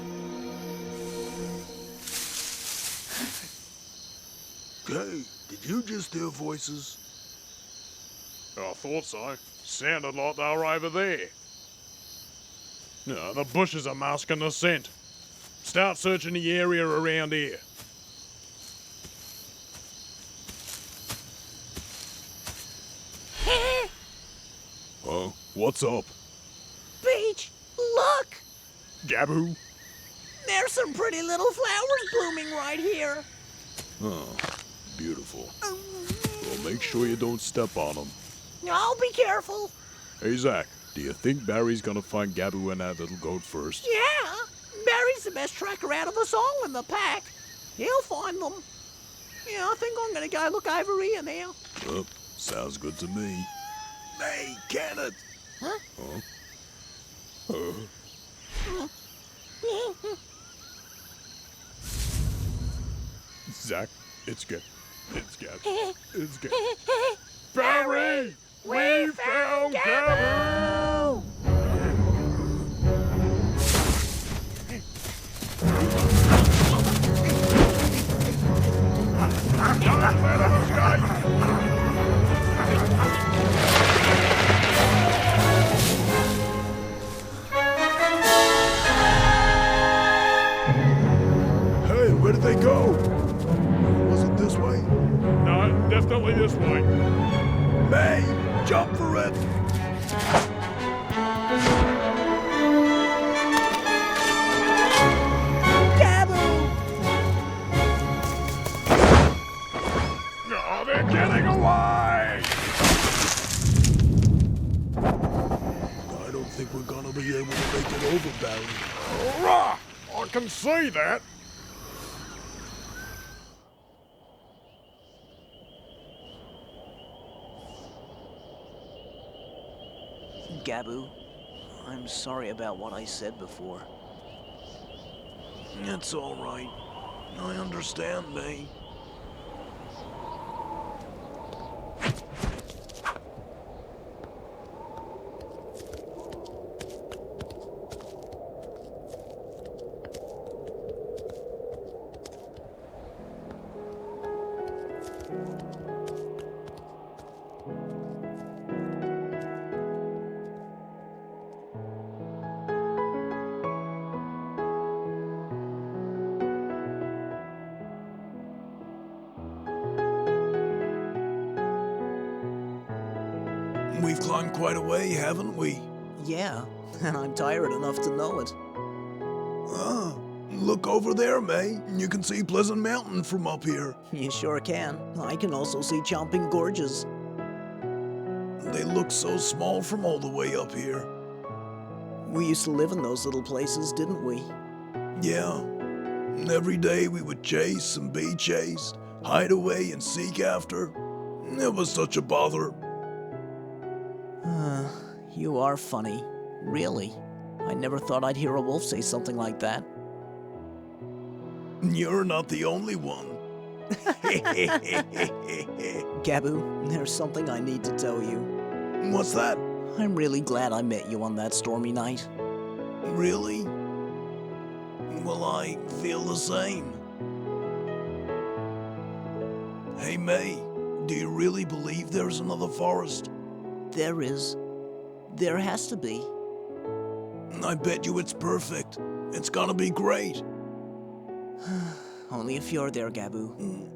Speaker 2: Hey, did you just hear voices?
Speaker 8: I thought so. Sounded like they were over there. No, the bushes are masking the scent. Start searching the area around here.
Speaker 9: Huh? What's up?
Speaker 7: Beach, look!
Speaker 8: Gabu?
Speaker 7: There's some pretty little flowers blooming right here.
Speaker 9: Oh, beautiful. Well, make sure you don't step on them.
Speaker 7: I'll be careful.
Speaker 9: Hey, Zach, do you think Barry's gonna find Gabu and that little goat first?
Speaker 7: Yeah, Barry's the best tracker out of us all in the pack. He'll find them. Yeah, I think I'm gonna go look over here now.
Speaker 9: Oh, sounds good to me.
Speaker 2: May, can it?
Speaker 7: Huh?
Speaker 8: Zach, it's good. It's good. It's good. Barry! We found Gabby! Don't let him escape!
Speaker 9: Hey, where did they go? Was it this way?
Speaker 8: No, definitely this way.
Speaker 2: May, jump for it!
Speaker 8: No, they're getting away!
Speaker 9: I don't think we're gonna be able to make it over, Barry.
Speaker 8: Hurrah! I can see that.
Speaker 7: Gabu, I'm sorry about what I said before.
Speaker 2: It's all right. I understand, May. We've climbed quite a way, haven't we?
Speaker 7: Yeah, and I'm tired enough to know it.
Speaker 2: Ah, look over there, May. You can see Pleasant Mountain from up here.
Speaker 7: You sure can. I can also see Chomping Gorges.
Speaker 2: They look so small from all the way up here.
Speaker 7: We used to live in those little places, didn't we?
Speaker 2: Yeah. And every day we would chase and be chased, hide away and seek after. It was such a bother.
Speaker 7: You are funny. Really. I never thought I'd hear a wolf say something like that.
Speaker 2: You're not the only one.
Speaker 7: Gabu, there's something I need to tell you.
Speaker 2: What's that?
Speaker 7: I'm really glad I met you on that stormy night.
Speaker 2: Really? Well, I feel the same. Hey, May, do you really believe there's another forest?
Speaker 7: There is. There has to be.
Speaker 2: I bet you it's perfect. It's gonna be great.
Speaker 7: Only if you're there, Gabu.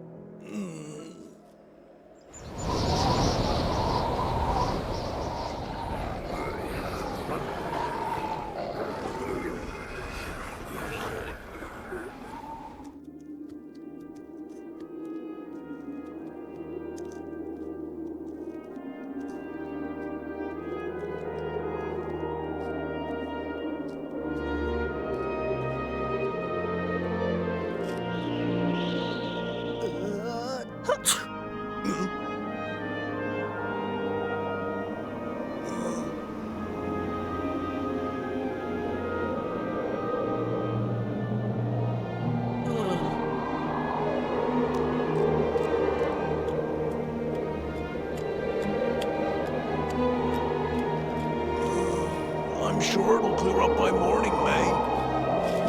Speaker 2: I'm sure it'll clear up by morning, May.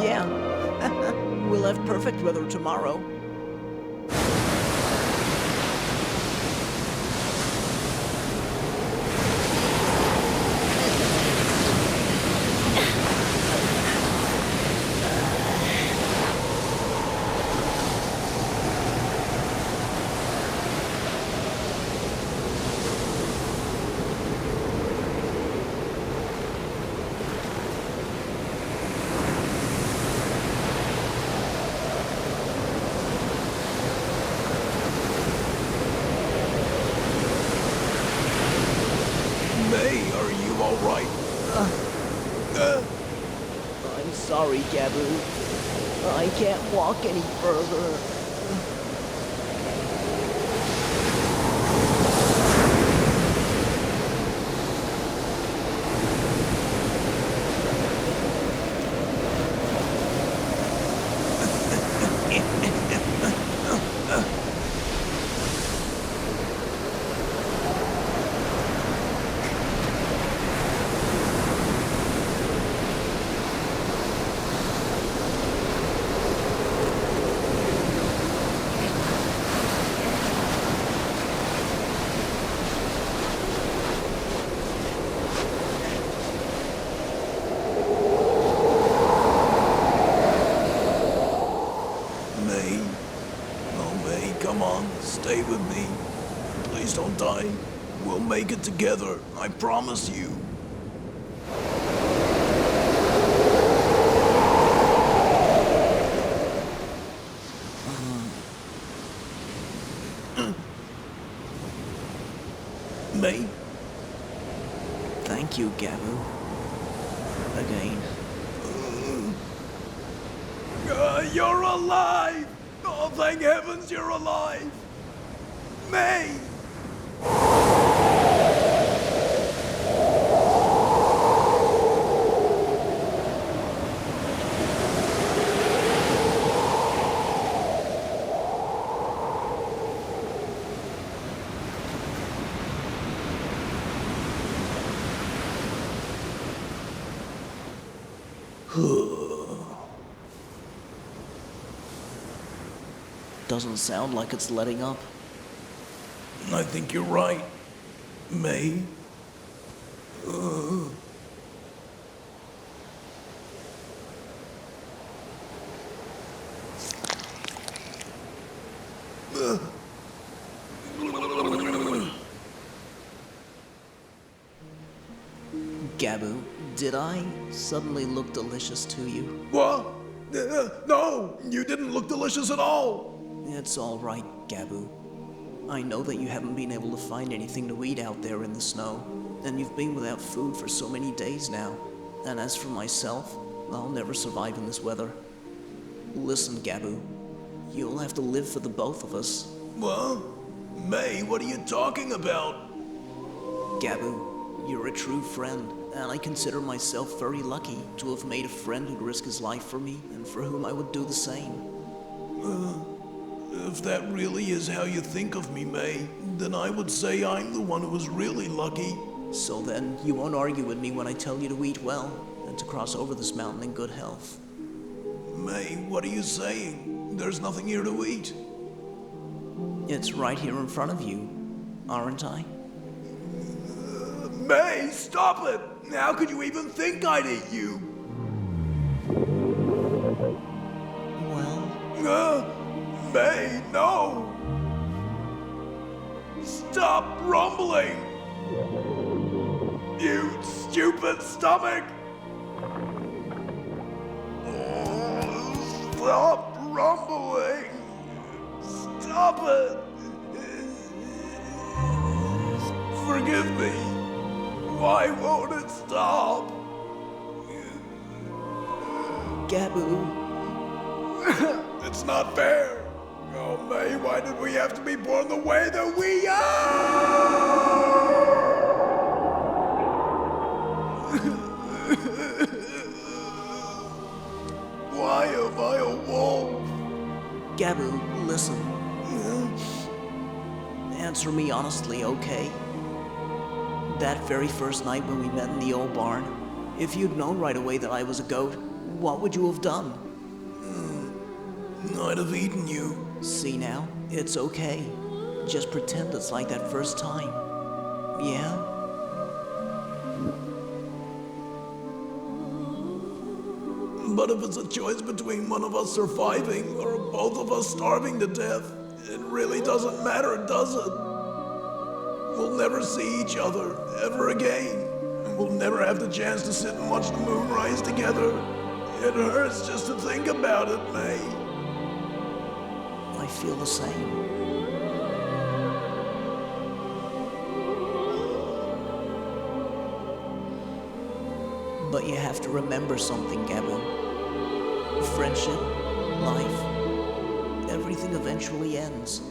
Speaker 7: Yeah. We'll have perfect weather tomorrow.
Speaker 2: May, are you all right?
Speaker 7: I'm sorry, Gabu. I can't walk any further.
Speaker 2: May? Oh, May, come on, stay with me. Please don't die. We'll make it together, I promise you. May?
Speaker 7: Thank you, Gabu. Again.
Speaker 2: You're alive! Oh, thank heavens you're alive! May!
Speaker 7: Doesn't sound like it's letting up.
Speaker 2: I think you're right, May.
Speaker 7: Gabu, did I suddenly look delicious to you?
Speaker 2: What? No, you didn't look delicious at all.
Speaker 7: It's all right, Gabu. I know that you haven't been able to find anything to eat out there in the snow, and you've been without food for so many days now. And as for myself, I'll never survive in this weather. Listen, Gabu, you'll have to live for the both of us.
Speaker 2: What? May, what are you talking about?
Speaker 7: Gabu, you're a true friend, and I consider myself very lucky to have made a friend who'd risk his life for me, and for whom I would do the same.
Speaker 2: If that really is how you think of me, May, then I would say I'm the one who was really lucky.
Speaker 7: So then, you won't argue with me when I tell you to eat well, and to cross over this mountain in good health.
Speaker 2: May, what are you saying? There's nothing here to eat.
Speaker 7: It's right here in front of you, aren't I?
Speaker 2: May, stop it! How could you even think I'd eat you?
Speaker 7: Well...
Speaker 2: May, no! Stop rumbling! You stupid stomach! Stop rumbling! Stop it! Forgive me. Why won't it stop?
Speaker 7: Gabu.
Speaker 2: It's not fair. Oh, May, why did we have to be born the way that we are? Why am I a wolf?
Speaker 7: Gabu, listen. Answer me honestly, okay? That very first night when we met in the old barn, if you'd known right away that I was a goat, what would you have done?
Speaker 2: I'd have eaten you.
Speaker 7: See now? It's okay. Just pretend it's like that first time. Yeah?
Speaker 2: But if it's a choice between one of us surviving or both of us starving to death, it really doesn't matter, does it? We'll never see each other ever again. And we'll never have the chance to sit and watch the moon rise together. It hurts just to think about it, May.
Speaker 7: I feel the same. But you have to remember something, Gabu. Friendship life, everything eventually ends.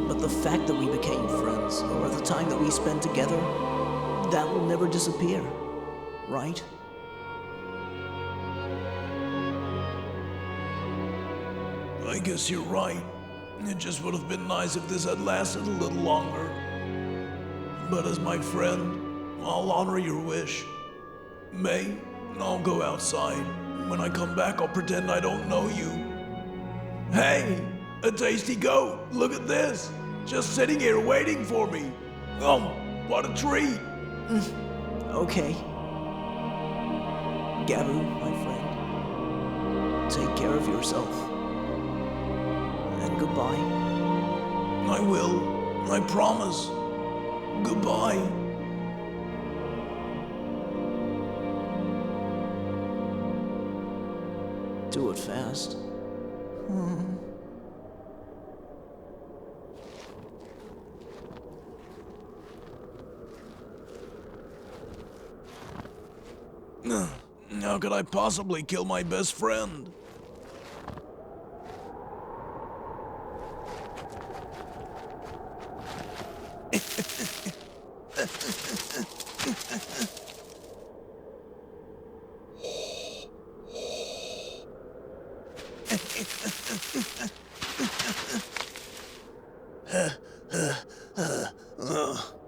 Speaker 7: But the fact that we became friends, or the time that we spent together, that will never disappear, right?
Speaker 2: I guess you're right. It just would have been nice if this had lasted a little longer. But as my friend, I'll honor your wish. May, I'll go outside. When I come back, I'll pretend I don't know you. Hey, a tasty goat. Look at this. Just sitting here waiting for me. Oh, what a treat.
Speaker 7: Okay. Gabu, my friend, take care of yourself. And goodbye.
Speaker 2: I will. I promise. Goodbye.
Speaker 7: Do it fast.
Speaker 2: How could I possibly kill my best friend?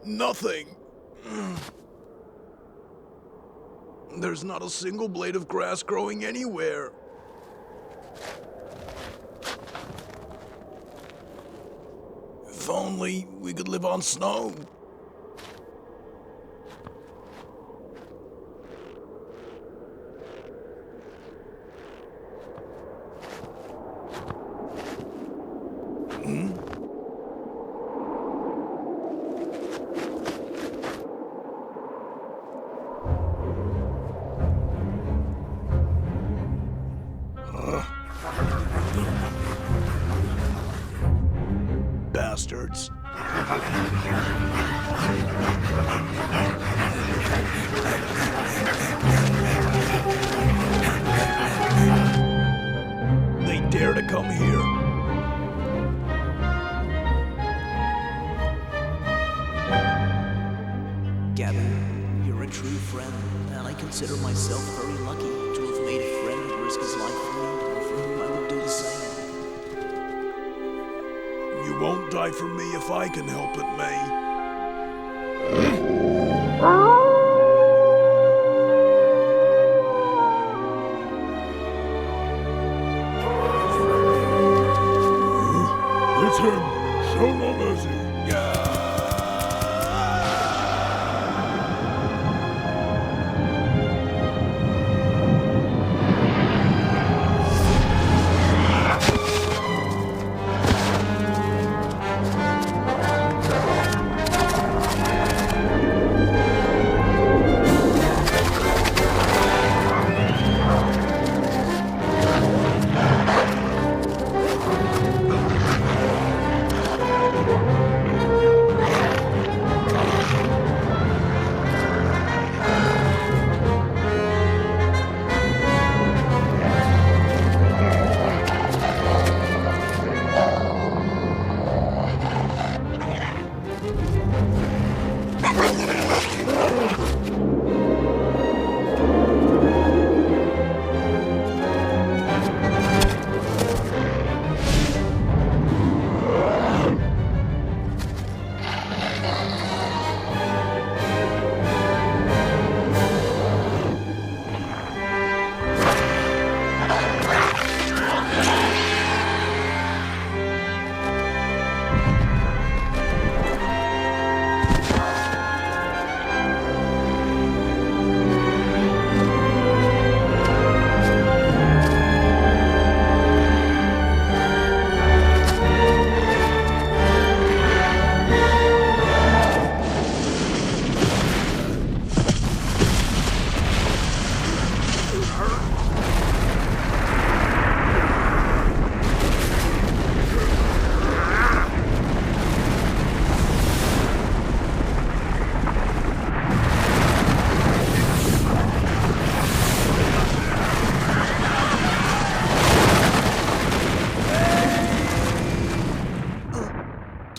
Speaker 2: Nothing. There's not a single blade of grass growing anywhere. If only we could live on snow. Bastards. They dare to come here.
Speaker 7: Gavin, you're a true friend, and I consider myself very lucky to have made a friend who risked his life for me, and for whom I would do the same.
Speaker 2: You won't die for me if I can help it, May.
Speaker 9: It's him. Show no mercy.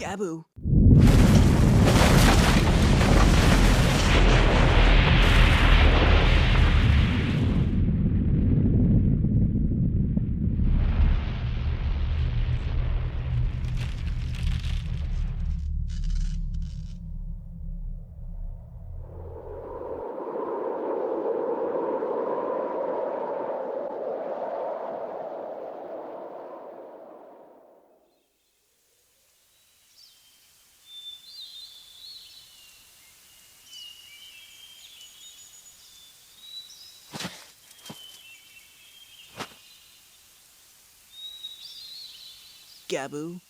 Speaker 7: Gabu! Gabu?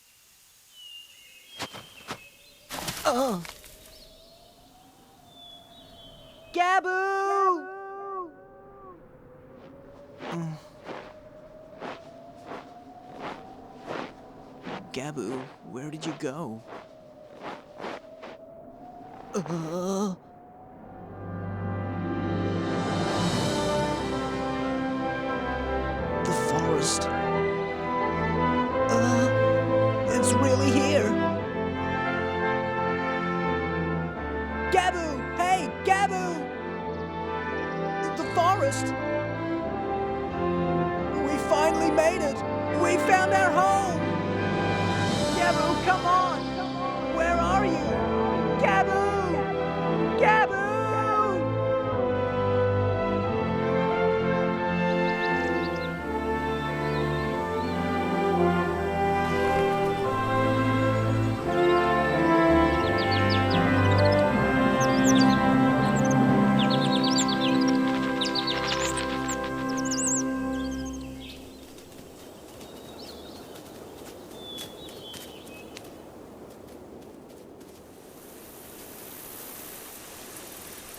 Speaker 7: Oh! Gabu! Gabu, where did you go? The forest. It's really here. Gabu! Hey, Gabu! The forest! We finally made it! We found our home! Gabu, come on! Where are you? Gabu! Gabu!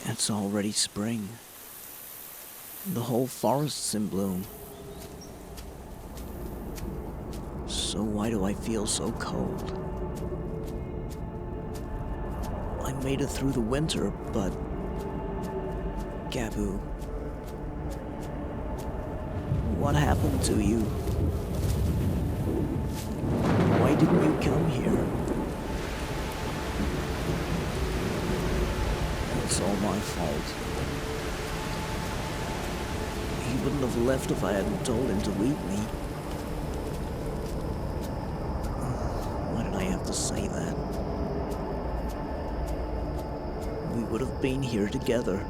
Speaker 7: It's already spring. The whole forest's in bloom. So why do I feel so cold? I made it through the winter, but... Gabu... What happened to you? Why didn't you come here? It's all my fault. He wouldn't have left if I hadn't told him to leave me. Why did I have to say that? We would have been here together.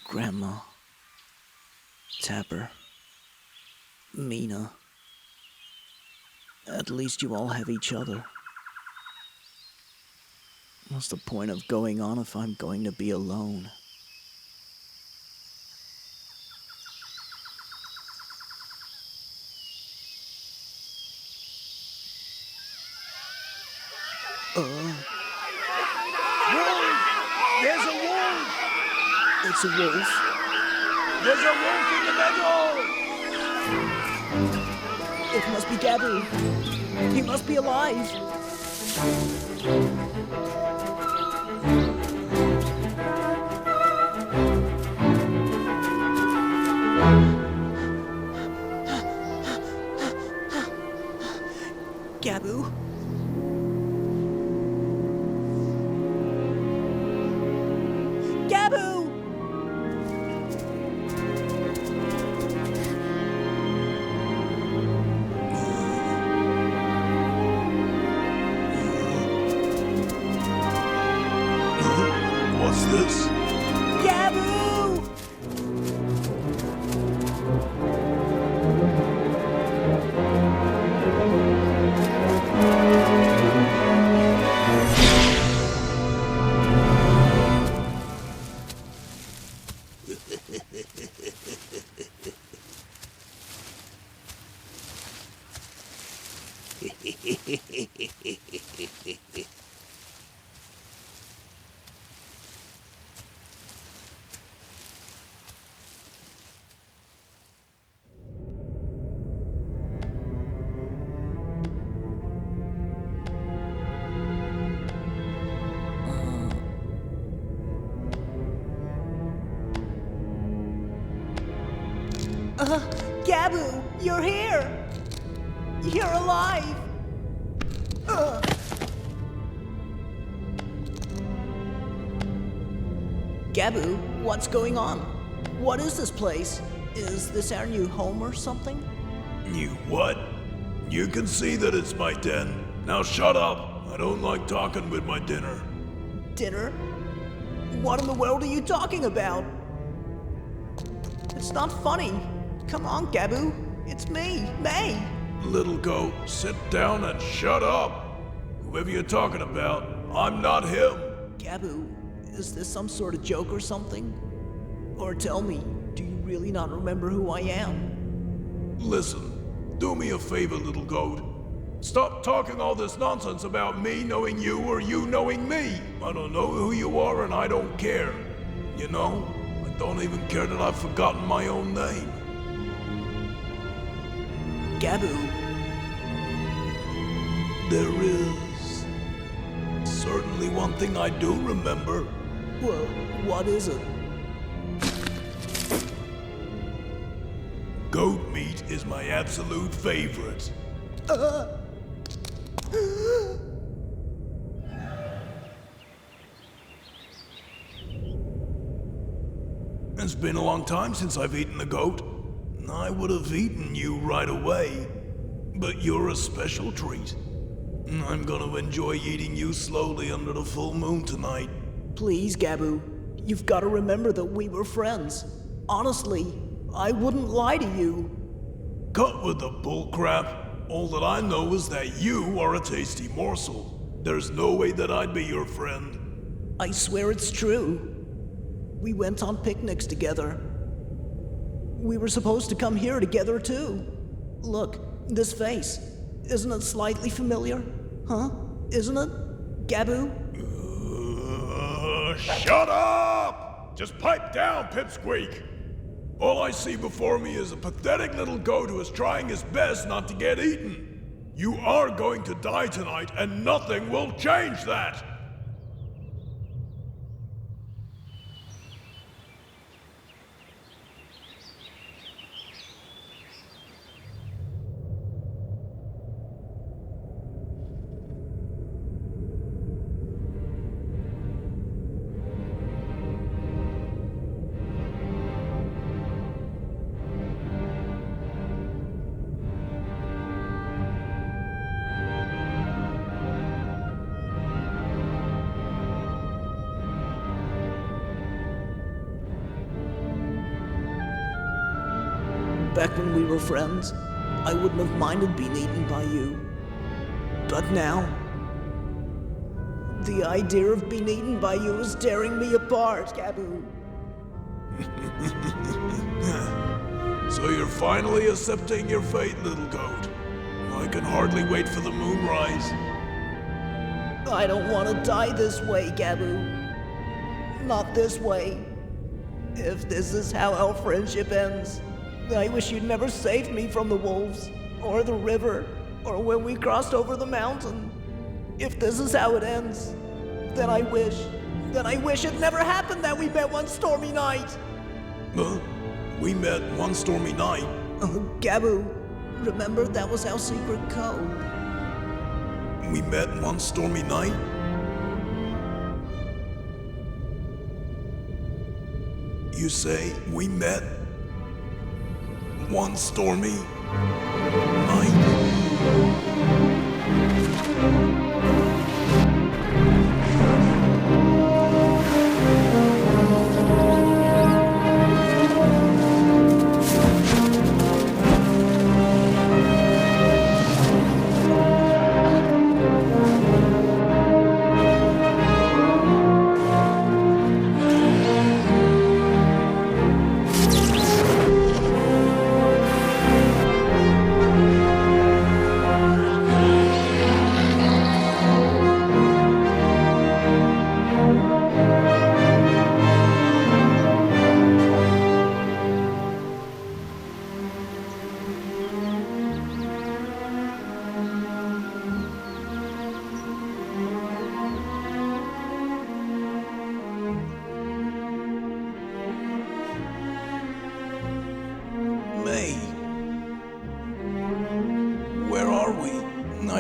Speaker 7: Grandma. Tapper. Mina. At least you all have each other. What's the point of going on if I'm going to be alone?
Speaker 2: Wolf! There's a wolf!
Speaker 7: It's a wolf.
Speaker 2: There's a wolf in the meadow!
Speaker 7: It must be Gabu. He must be alive. Gabu? Gabu!
Speaker 2: What's this?
Speaker 7: Gabu! Gabu, you're here! You're alive! Gabu, what's going on? What is this place? Is this our new home or something?
Speaker 2: You what? You can see that it's my den. Now shut up. I don't like talking with my dinner.
Speaker 7: Dinner? What in the world are you talking about? It's not funny. Come on, Gabu. It's me, May.
Speaker 2: Little goat, sit down and shut up. Whoever you're talking about, I'm not him.
Speaker 7: Gabu, is this some sort of joke or something? Or tell me, do you really not remember who I am?
Speaker 2: Listen, do me a favor, little goat. Stop talking all this nonsense about me knowing you or you knowing me. I don't know who you are and I don't care. You know, I don't even care that I've forgotten my own name.
Speaker 7: Gabu.
Speaker 2: There is certainly one thing I do remember.
Speaker 7: Well, what is it?
Speaker 2: Goat meat is my absolute favorite. It's been a long time since I've eaten a goat. I would have eaten you right away, but you're a special treat. I'm gonna enjoy eating you slowly under the full moon tonight.
Speaker 7: Please, Gabu, you've got to remember that we were friends. Honestly, I wouldn't lie to you.
Speaker 2: Cut with the bullcrap. All that I know is that you are a tasty morsel. There's no way that I'd be your friend.
Speaker 7: I swear it's true. We went on picnics together. We were supposed to come here together too. Look, this face. Isn't it slightly familiar? Huh? Isn't it? Gabu?
Speaker 2: Shut up! Just pipe down, Pipsqueak! All I see before me is a pathetic little goat who is trying his best not to get eaten. You are going to die tonight, and nothing will change that!
Speaker 7: Back when we were friends, I wouldn't have minded being eaten by you. But now, the idea of being eaten by you is tearing me apart, Gabu.
Speaker 2: So you're finally accepting your fate, little goat. I can hardly wait for the moonrise.
Speaker 7: I don't want to die this way, Gabu. Not this way. If this is how our friendship ends, I wish you'd never saved me from the wolves, or the river, or when we crossed over the mountain. If this is how it ends, then I wish it never happened that we met one stormy night.
Speaker 2: We met one stormy night?
Speaker 7: Gabu, remember that was our secret code.
Speaker 2: We met one stormy night? You say we met one stormy night?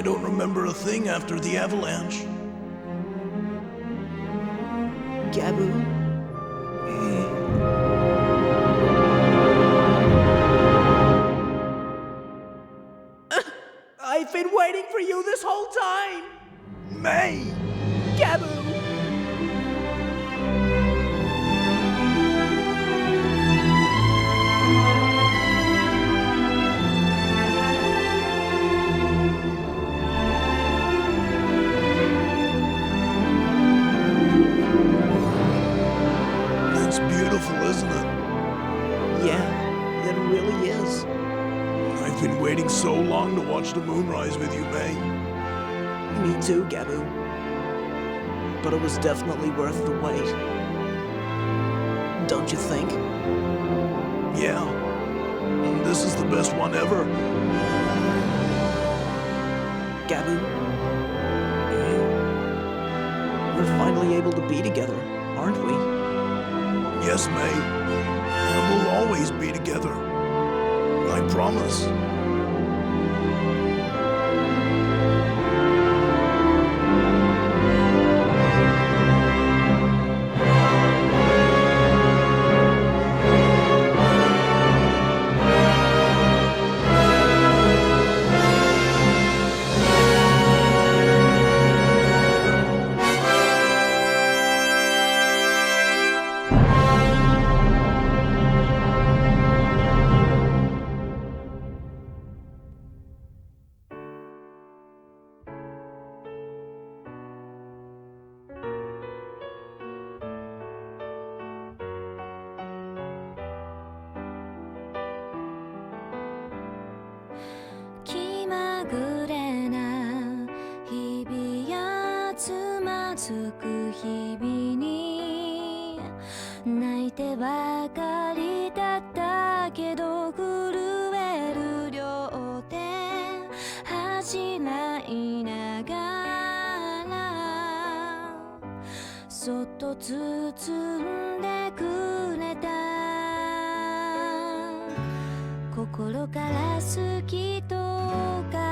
Speaker 2: don't remember a thing after the avalanche.
Speaker 7: Gabu? I've been waiting for you this whole time!
Speaker 2: May!
Speaker 7: Gabu!
Speaker 2: It's beautiful, isn't it?
Speaker 7: Yeah, it really is.
Speaker 2: I've been waiting so long to watch the moonrise with you, May.
Speaker 7: Me too, Gabu. But it was definitely worth the wait. Don't you think?
Speaker 2: Yeah. This is the best one ever.
Speaker 7: Gabu? We're finally able to be together, aren't we?
Speaker 2: Yes, May. And we'll always be together. I promise.
Speaker 15: 気まぐれな日々やつまずく日々に泣いてばかりだったけど震える両手恥じらいながらそっと包んでくれた心から好きとか